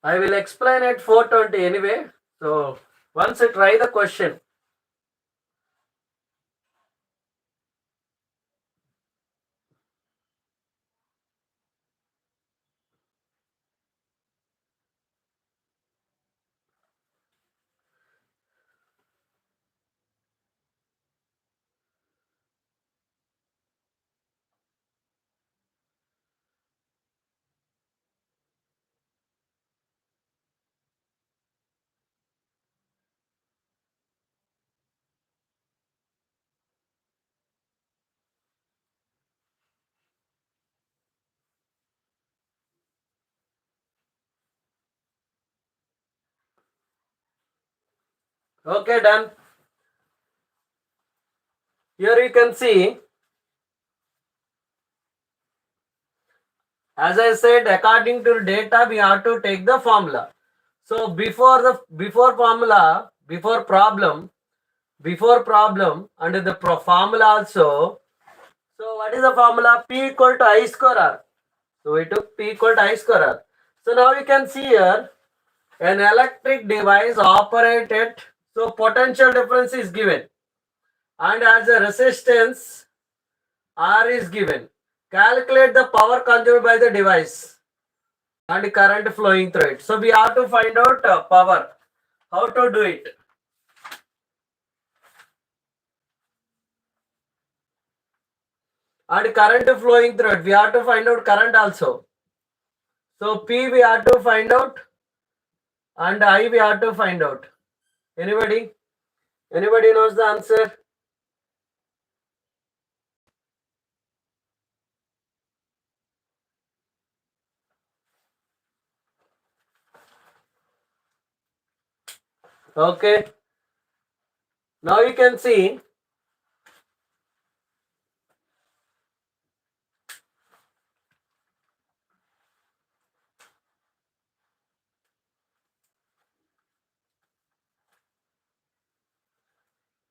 I will explain at 420 anyway. So once you try the question. Okay, done. Here you can see, as I said, according to data, we have to take the formula. So before formula, before problem, under the formula also. So what is the formula? P equal to I square R. So we took P equal to I square R. So now you can see here, an electric device operated. So potential difference is given, and as a resistance R is given. Calculate the power consumed by the device and current flowing through it. So we have to find out power. How to do it? And current flowing through it. We have to find out current also. So P we have to find out. and I we have to find out. Anybody? Anybody knows the answer? Okay. Now you can see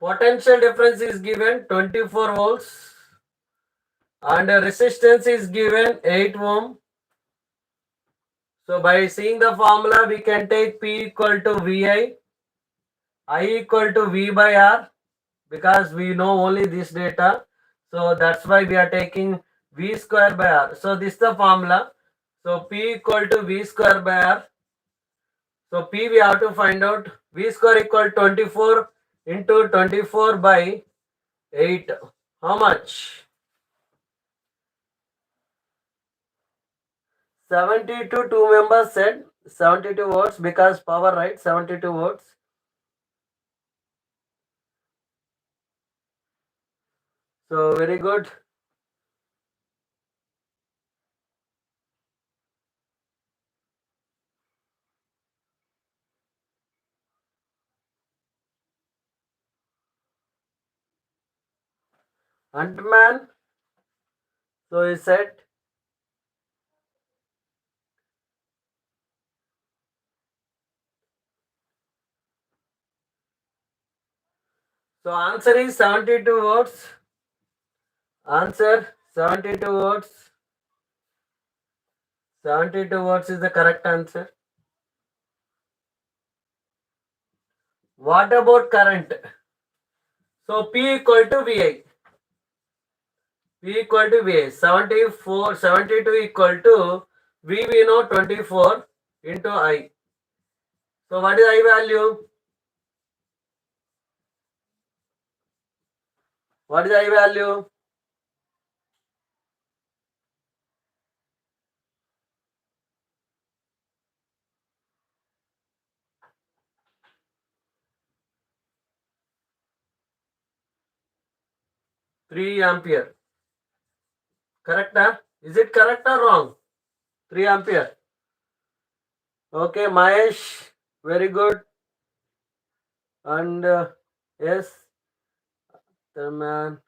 potential difference is given 24 volts and resistance is given 8 ohm. So by seeing the formula, we can take P equal to VI, I equal to V by R, because we know only this data. So that's why we are taking V square by R. So this is the formula. So P equal to V square by R. So P we have to find out. V square equal 24 into 24 by 8. How much? 72, two members said 72 volts because power, right? 72 volts. So very good. Ant-Man. So he said. So answer is 72 volts. Answer 72 volts. 72 volts is the correct answer. What about current? So P equal to VI. P equal to VI. 74, 72 equal to V we know 24 into I. So what is I value? What is I value? 3 ampere. Correct? Huh? Is it correct or wrong? 3 ampere. Okay, Mahesh, very good. And yes, the man.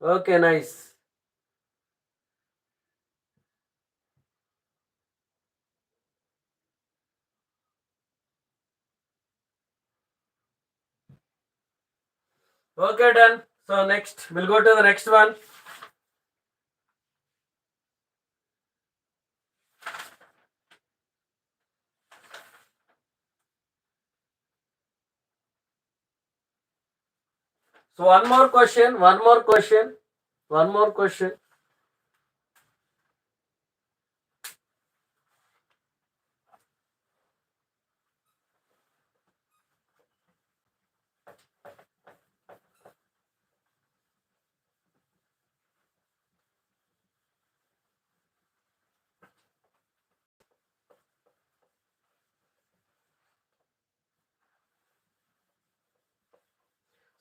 Okay, nice. Okay, done. So next, we'll go to the next one. So one more question, one more question, one more question.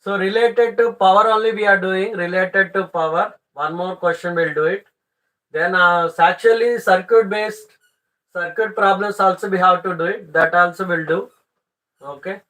So related to power only we are doing, related to power. One more question we'll do it. Then actually circuit based, circuit problems also we have to do it. That also will do. Okay.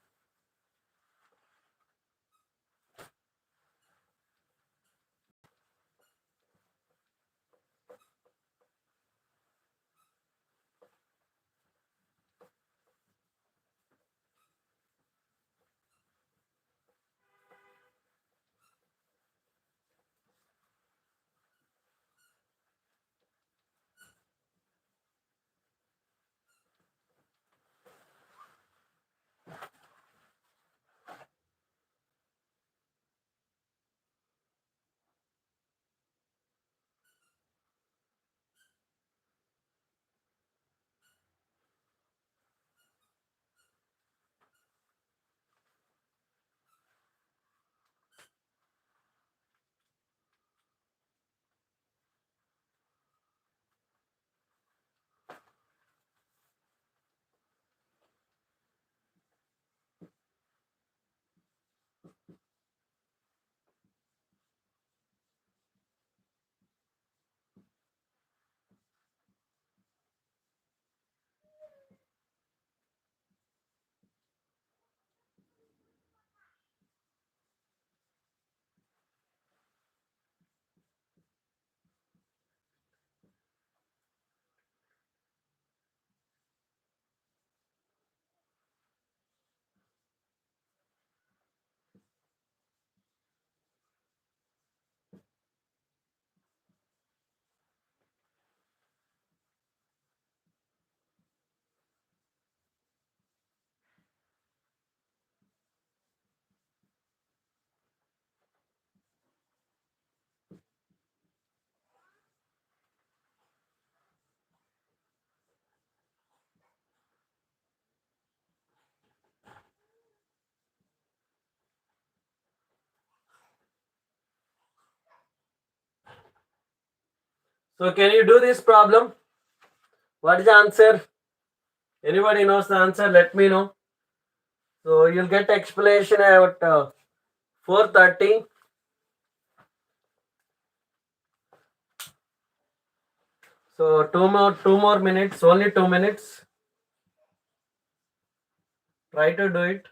So can you do this problem? What is the answer? Anybody knows the answer? Let me know. So you'll get explanation at 4:30. So two more minutes, only 2 minutes. Try to do it.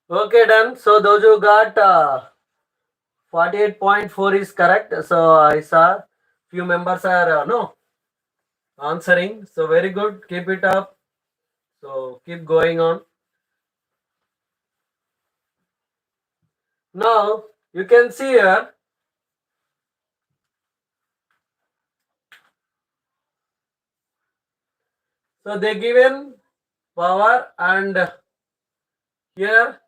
Okay, done. So those who got 48.4 is correct. So I saw few members are no answering. So very good. Keep it up. So keep going on. Now you can see here. So they given power and here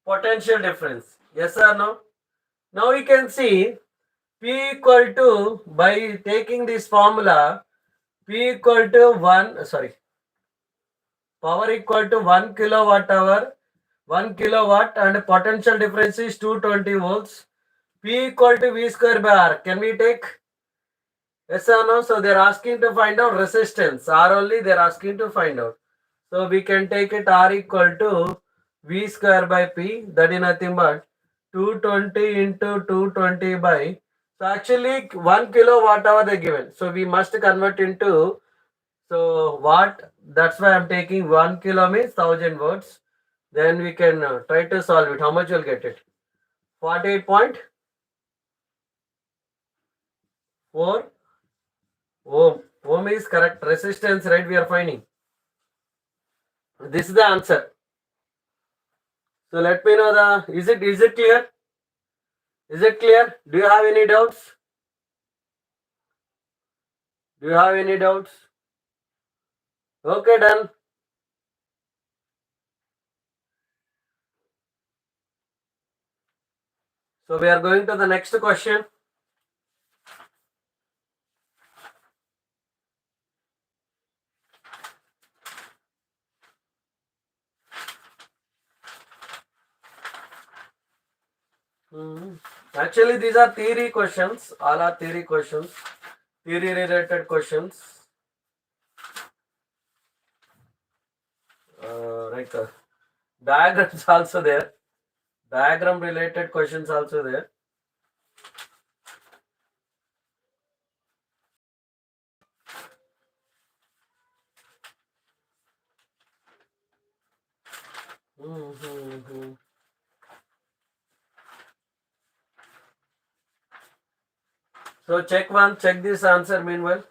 potential difference. Yes or no? Now we can see P equal to, by taking this formula, P equal to 1, sorry, power equal to 1 kilowatt hour, 1 kilowatt, and potential difference is 220 volts. P equal to V square by R. Can we take? Yes or no? So they're asking to find out resistance. R only they're asking to find out. So we can take it R equal to V square by P. That is nothing but 220 into 220 by. So actually 1 kilowatt hour they given. So we must convert into, so watt. That's why I'm taking 1 kilo means 1000 watts. Then we can try to solve it. How much you'll get it? 48.4 ohm. Ohm is correct. Resistance, right? We are finding. This is the answer. So let me know the, is it clear? Is it clear? Do you have any doubts? Do you have any doubts? Okay, done. So we are going to the next question. Actually, these are theory questions. All are theory questions, theory related questions. Diagrams also there. Diagram related questions also there. So check one, check this answer meanwhile.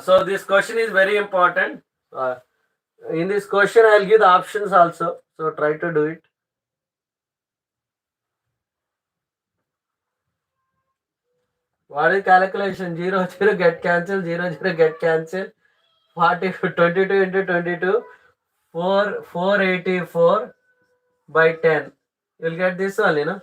So this question is very important. In this question, I'll give the options also. So try to do it. What is calculation? 0, 0 get cancelled, 0, 0 get cancelled. 40, 22 into 22, 484 by 10. You'll get this only, no?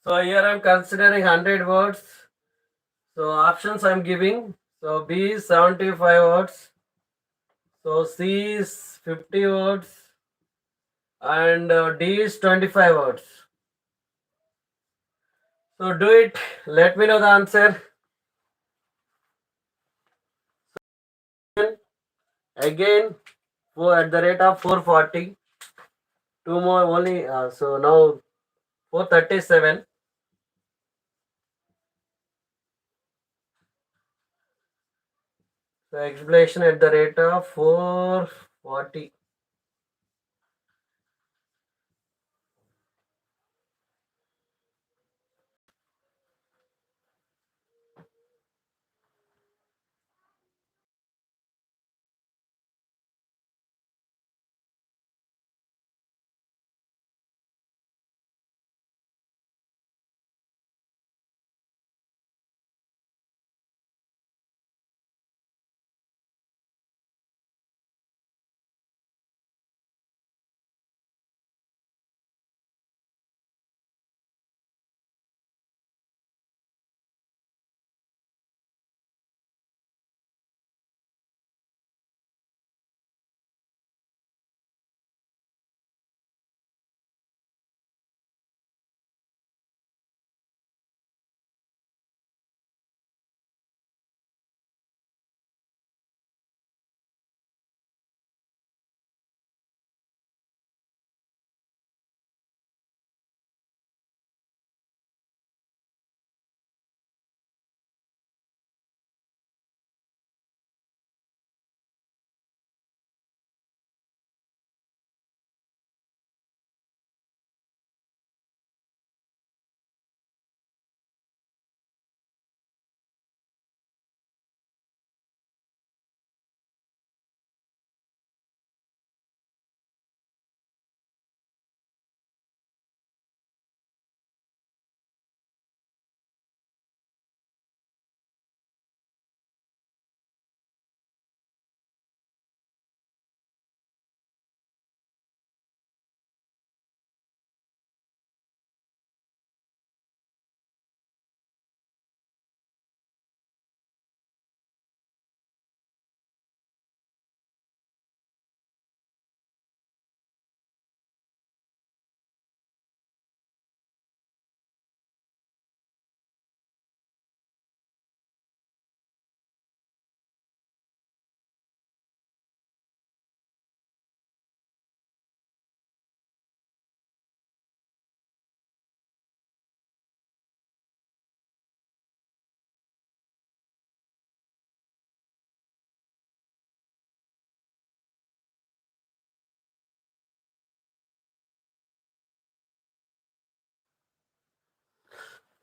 So here I'm considering 100 watts. So options I'm giving. So B is 75 watts. So C is 50 watts. And D is 25 watts. So do it. Let me know the answer. Again, at the rate of 440. Two more only. So now 437. So explanation at the rate of 440.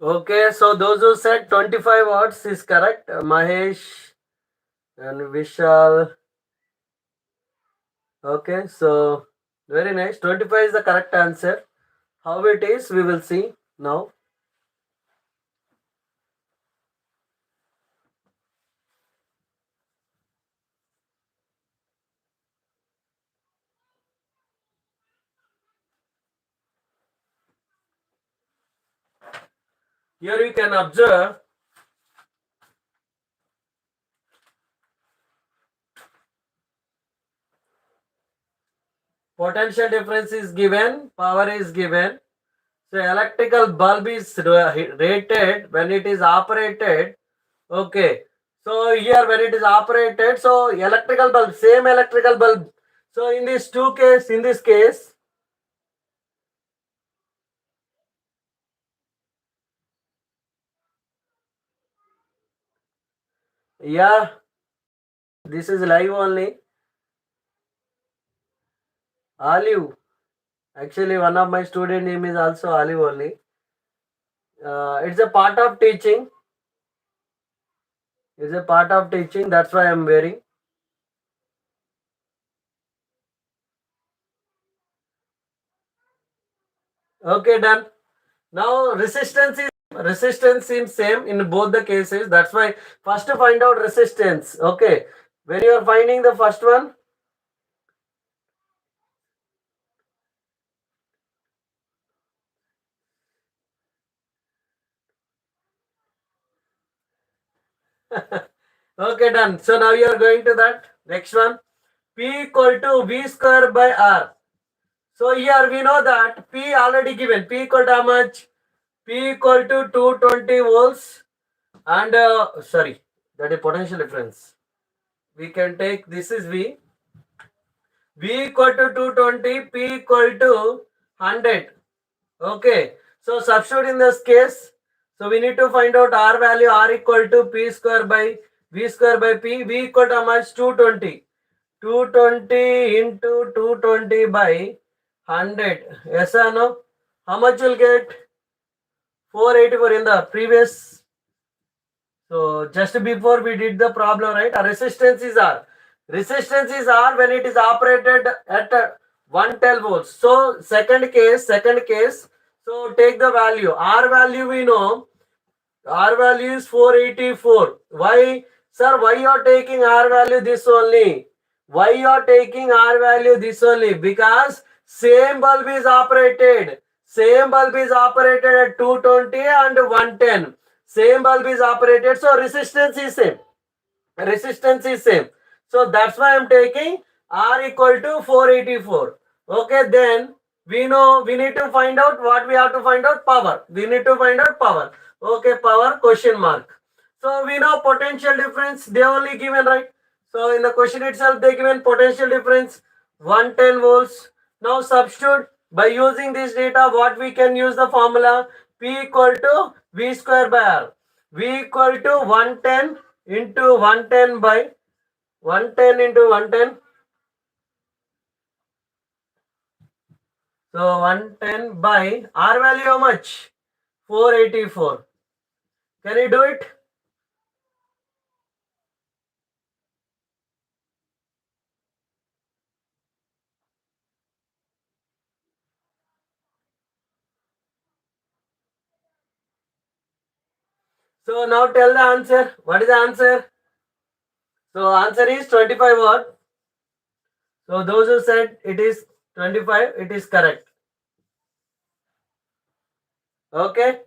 Okay, so those who said 25 watts is correct. Mahesh and Vishal. Okay, so very nice. 25 is the correct answer. How it is, we will see now. Here you can observe potential difference is given, power is given. So electrical bulb is rated when it is operated. Okay. So here when it is operated, so electrical bulb, same electrical bulb. So in this in this case, yeah, this is live only. Olive. Actually, one of my student name is also Olive only. It's a part of teaching. It's a part of teaching. That's why I'm wearing. Okay, done. Now resistance seems same in both the cases. That's why first to find out resistance. Okay, when you are finding the first one, okay, done. So now you are going to that next one. P equal to V square by R. So here we know that P already given. P equal to how much? P equal to 220 volts and sorry, that is potential difference. We can take this is V. V equal to 220, P equal to 100. Okay, so substitute in this case. So we need to find out R value. R equal to P square by V square by P. V equal to how much? 220. 220 into 220 by 100. Yes or no? How much you'll get? 484 in the previous. So just before we did the problem, right? A resistance is R. Resistance is R when it is operated at 110 volts. So second case. So take the value. R value we know. R value is 484. Why? Sir, why you are taking R value this only? Why you are taking R value this only? Because same bulb is operated. Same bulb is operated at 220 and 110. Same bulb is operated. So resistance is same. Resistance is same. So that's why I'm taking R equal to 484. Okay, then we know we need to find out what we have to find out power. We need to find out power. Okay, power question mark. So we know potential difference they only given, right. So in the question itself they given potential difference 110 volts. Now substitute by using this data what we can use the formula P equal to V square by R. V equal to 110 into 110 by 110 into 110. So 110 by R value how much? 484. Can you do it? So now tell the answer. What is the answer? So answer is 25 watt. So those who said it is 25, it is correct. Okay.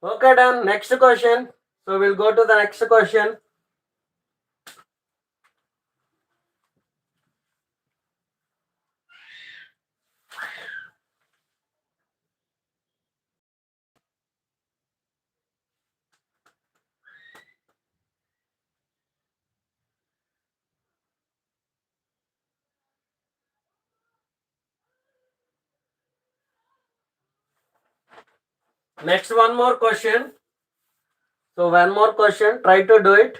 Okay, done. Next question. So we'll go to the next question. Next, one more question. So one more question, try to do it.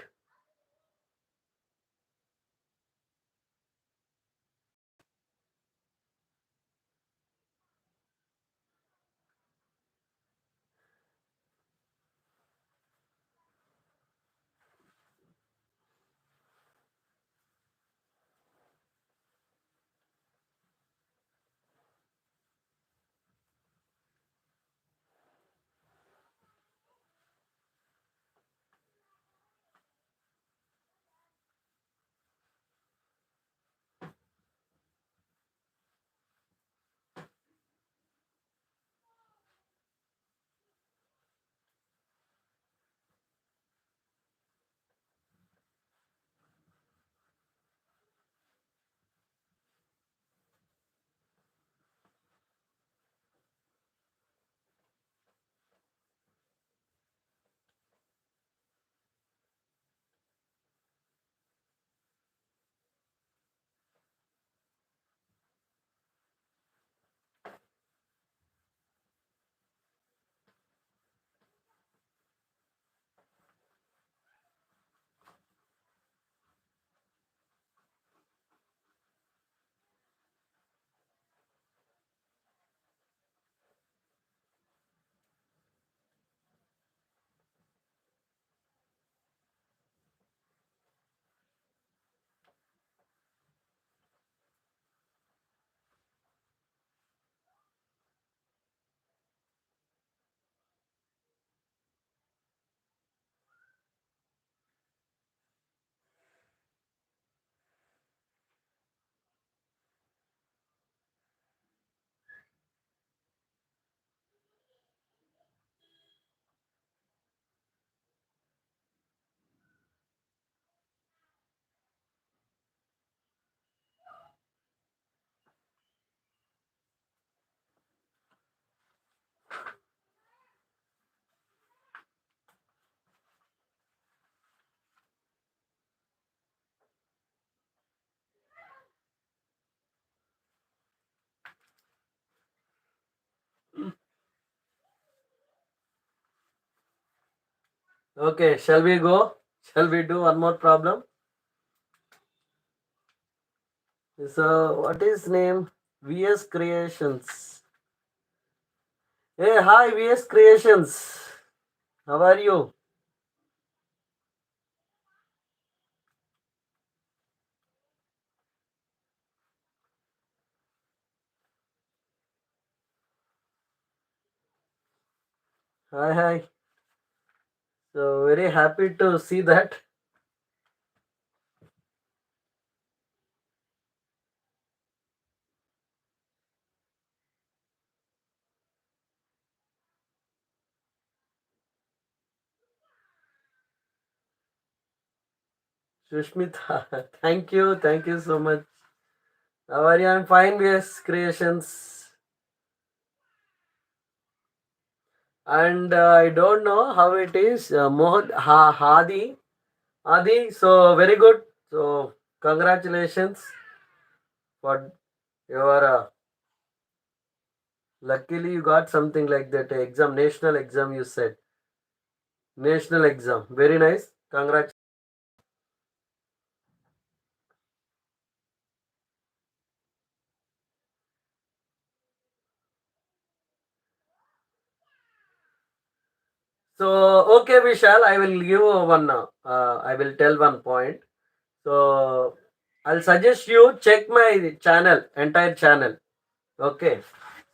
Okay, shall we go? Shall we do one more problem? So what is name? VS Creations. Hey, hi VS Creations. How are you? Hi, hi. So very happy to see that. Sushmita, thank you so much. How are you? I'm fine, VS Creations. And I don't know how it is. Hadi. So very good. So congratulations for your. Luckily, you got something like that exam, national exam. You said national exam. Very nice. Congrats. So okay, Vishal, I will give one. I will tell one point. So I'll suggest you check my channel, entire channel. Okay.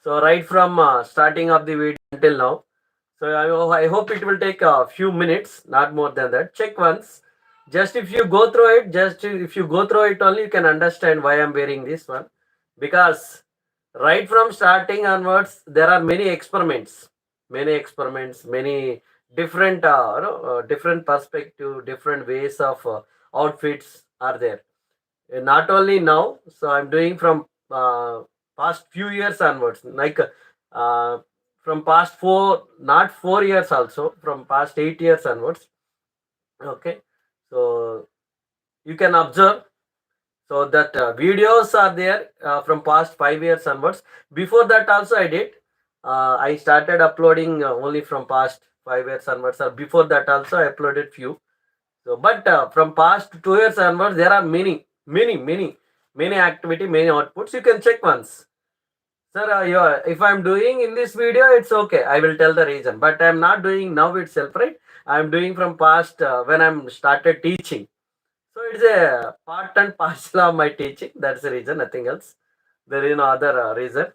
So right from starting of the video until now. So I hope it will take a few minutes, not more than that. Check once. Just if you go through it, if you go through it only, you can understand why I'm wearing this one. Because right from starting onwards, there are many experiments, many different, different perspective, different ways of outfits are there. Not only now, so I'm doing from past few years onwards, like uh, from past four, not 4 years also, from past 8 years onwards. Okay, so you can observe. So that videos are there from past 5 years onwards. Before that also I did. I started uploading only from past 5 years onwards, or before that also I uploaded few. So, but from past 2 years onwards, there are many activity, many outputs. You can check once. Sir, if I'm doing in this video, it's okay. I will tell the reason. But I'm not doing now itself, right? I'm doing from past when I'm started teaching. So it's a part and parcel of my teaching. That's the reason, nothing else. There is no other reason.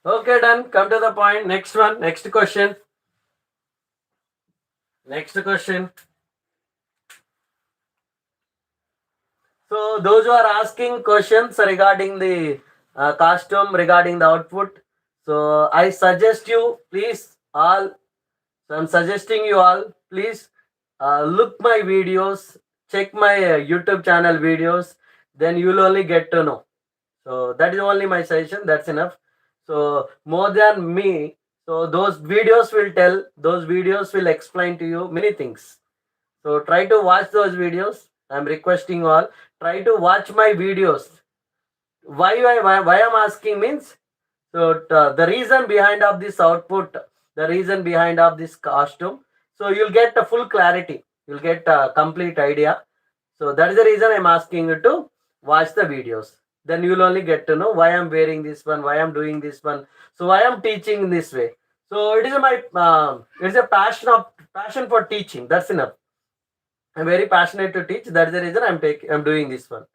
Okay, done. Come to the point. Next one. Next question. Next question. So those who are asking questions regarding the costume, regarding the output, so I suggest you, please all. So I'm suggesting you all, please look my videos, check my YouTube channel videos, then you'll only get to know. So that is only my suggestion. That's enough. So more than me, so those videos will tell, those videos will explain to you many things. So try to watch those videos. I'm requesting you all, try to watch my videos. Why I'm asking means, so the reason behind of this output, the reason behind of this costume, so you'll get a full clarity, you'll get a complete idea. So that is the reason I'm asking you to watch the videos. Then you'll only get to know why I'm wearing this one, why I'm doing this one, so why I'm teaching in this way. So it is my it's a passion for teaching. That's enough. I'm very passionate to teach. That's the reason I'm doing this one.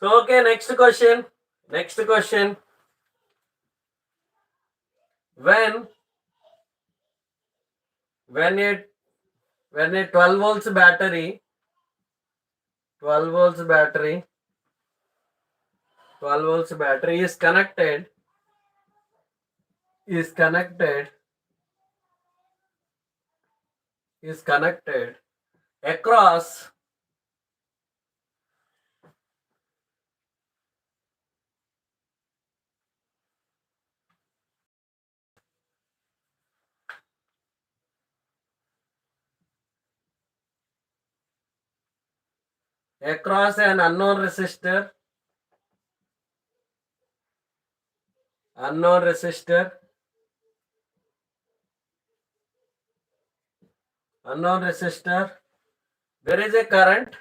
So okay, next question. Next question. When when a when a 12 volts battery 12 volts battery 12 volts battery is connected is connected across across an unknown resistor. There is a current.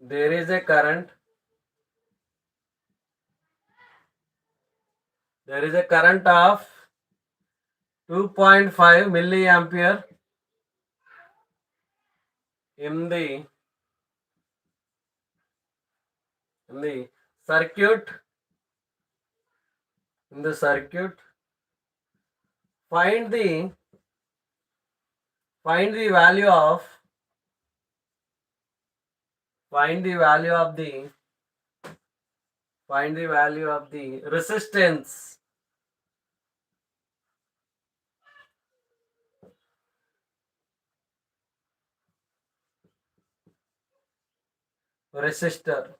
There is a current. There is a current of 2.5 milliampere in the in the circuit. In the circuit, find the find the value of find the value of the find the value of the resistance. Resistor.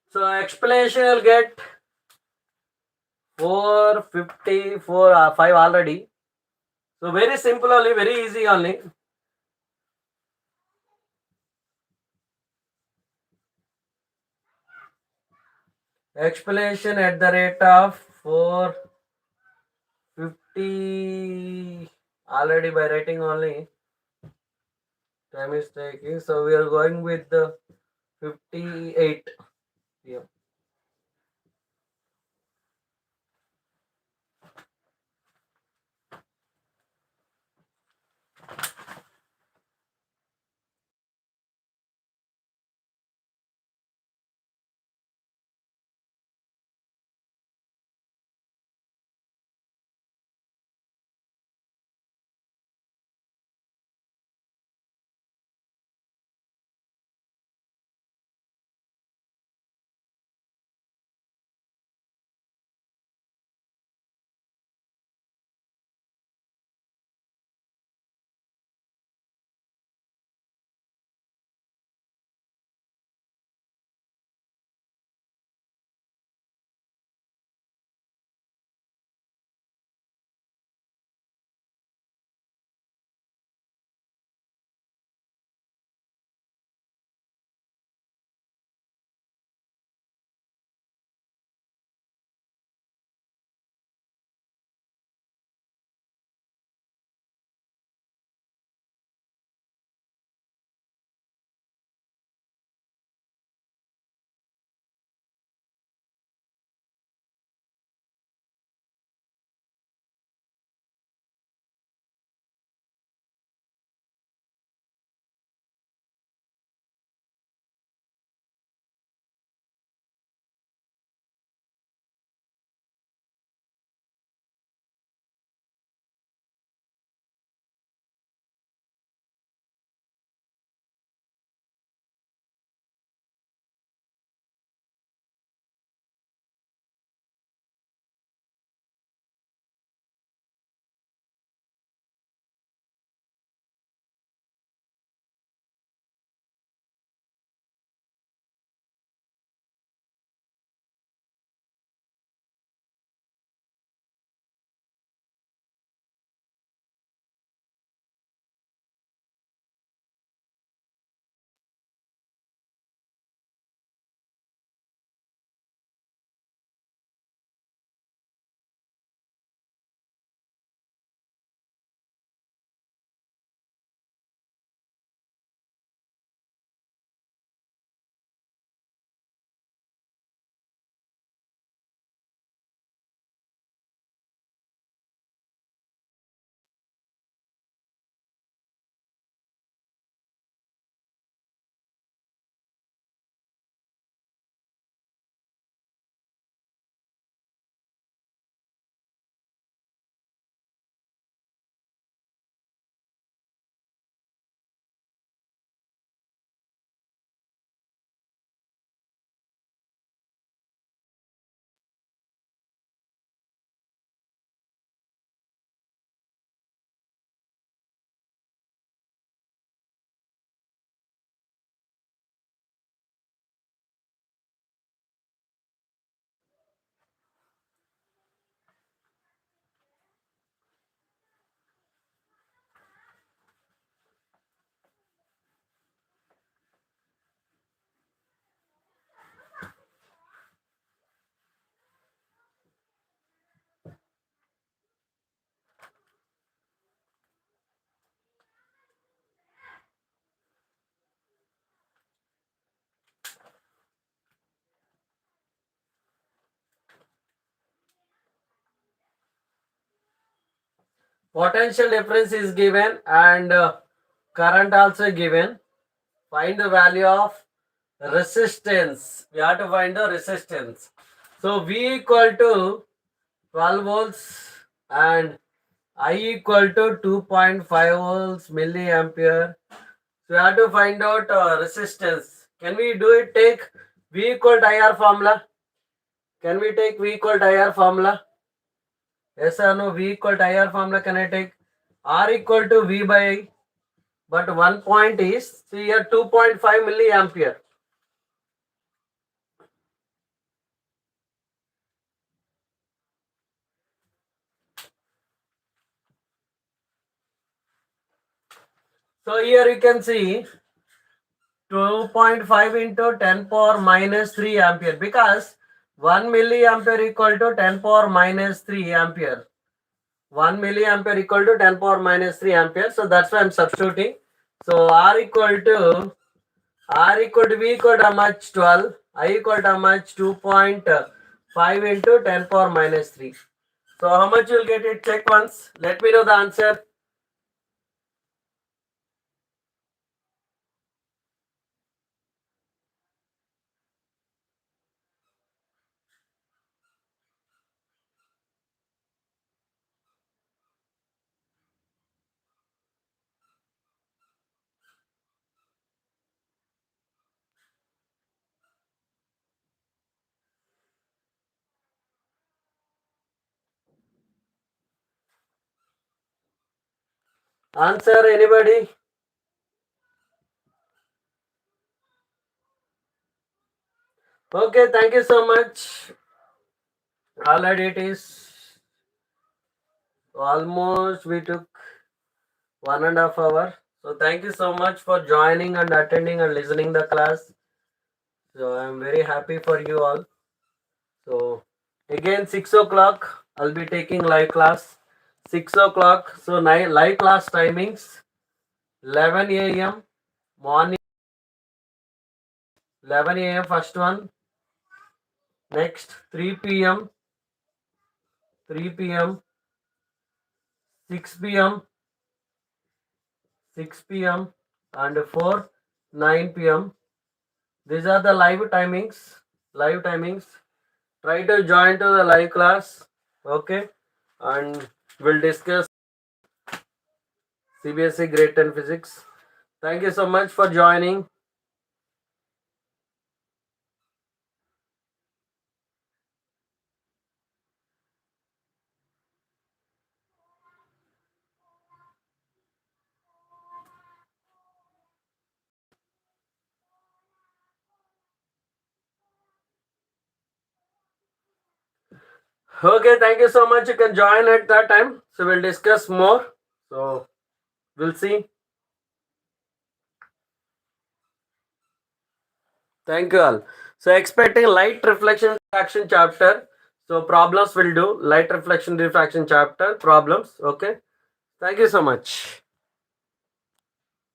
So explanation will get 454 5 already. So very simple only, very easy only. Explanation at the rate of 450 already by writing only. Time is taking. So we are going with the 58. Yeah. Potential difference is given and current also given. Find the value of resistance. We have to find the resistance. So V equal to 12 volts and I equal to 2.5 volts milliampere. So we have to find out resistance. Can we do it? Take V equal to IR formula. Can we take V equal to IR formula? Yes or no? V equal to IR formula can I take? R equal to V by I. But one point is, see here 2.5 milliampere. So here you can see 2.5 into 10 power minus 3 ampere because 1 milliampere equal to 10 power minus 3 ampere. 1 milliampere equal to 10 power minus 3 ampere. So that's why I'm substituting. So R equal to V equal to how much? 12. I equal to how much? 2.5 into 10 power minus 3. So how much you'll get it? Check once. Let me know the answer. Answer anybody? Okay, thank you so much. Already it is almost we took 1.5 hours. So thank you so much for joining and attending and listening the class. So I'm very happy for you all. So again 6 o'clock I'll be taking live class. 6 o'clock. So live class timings 11 a.m. morning. 11 a.m. first one. Next 3 p.m. 3 p.m. 6 p.m. 6 p.m. and 4 9 p.m. These are the live timings. Live timings. Try to join to the live class. Okay. And we'll discuss CBSE Grade 10 Physics. Thank you so much for joining. Okay, thank you so much. You can join at that time. So we'll discuss more. So we'll see. Thank you all. So expecting light reflection refraction chapter. So problems will do light reflection refraction chapter problems. Okay. Thank you so much.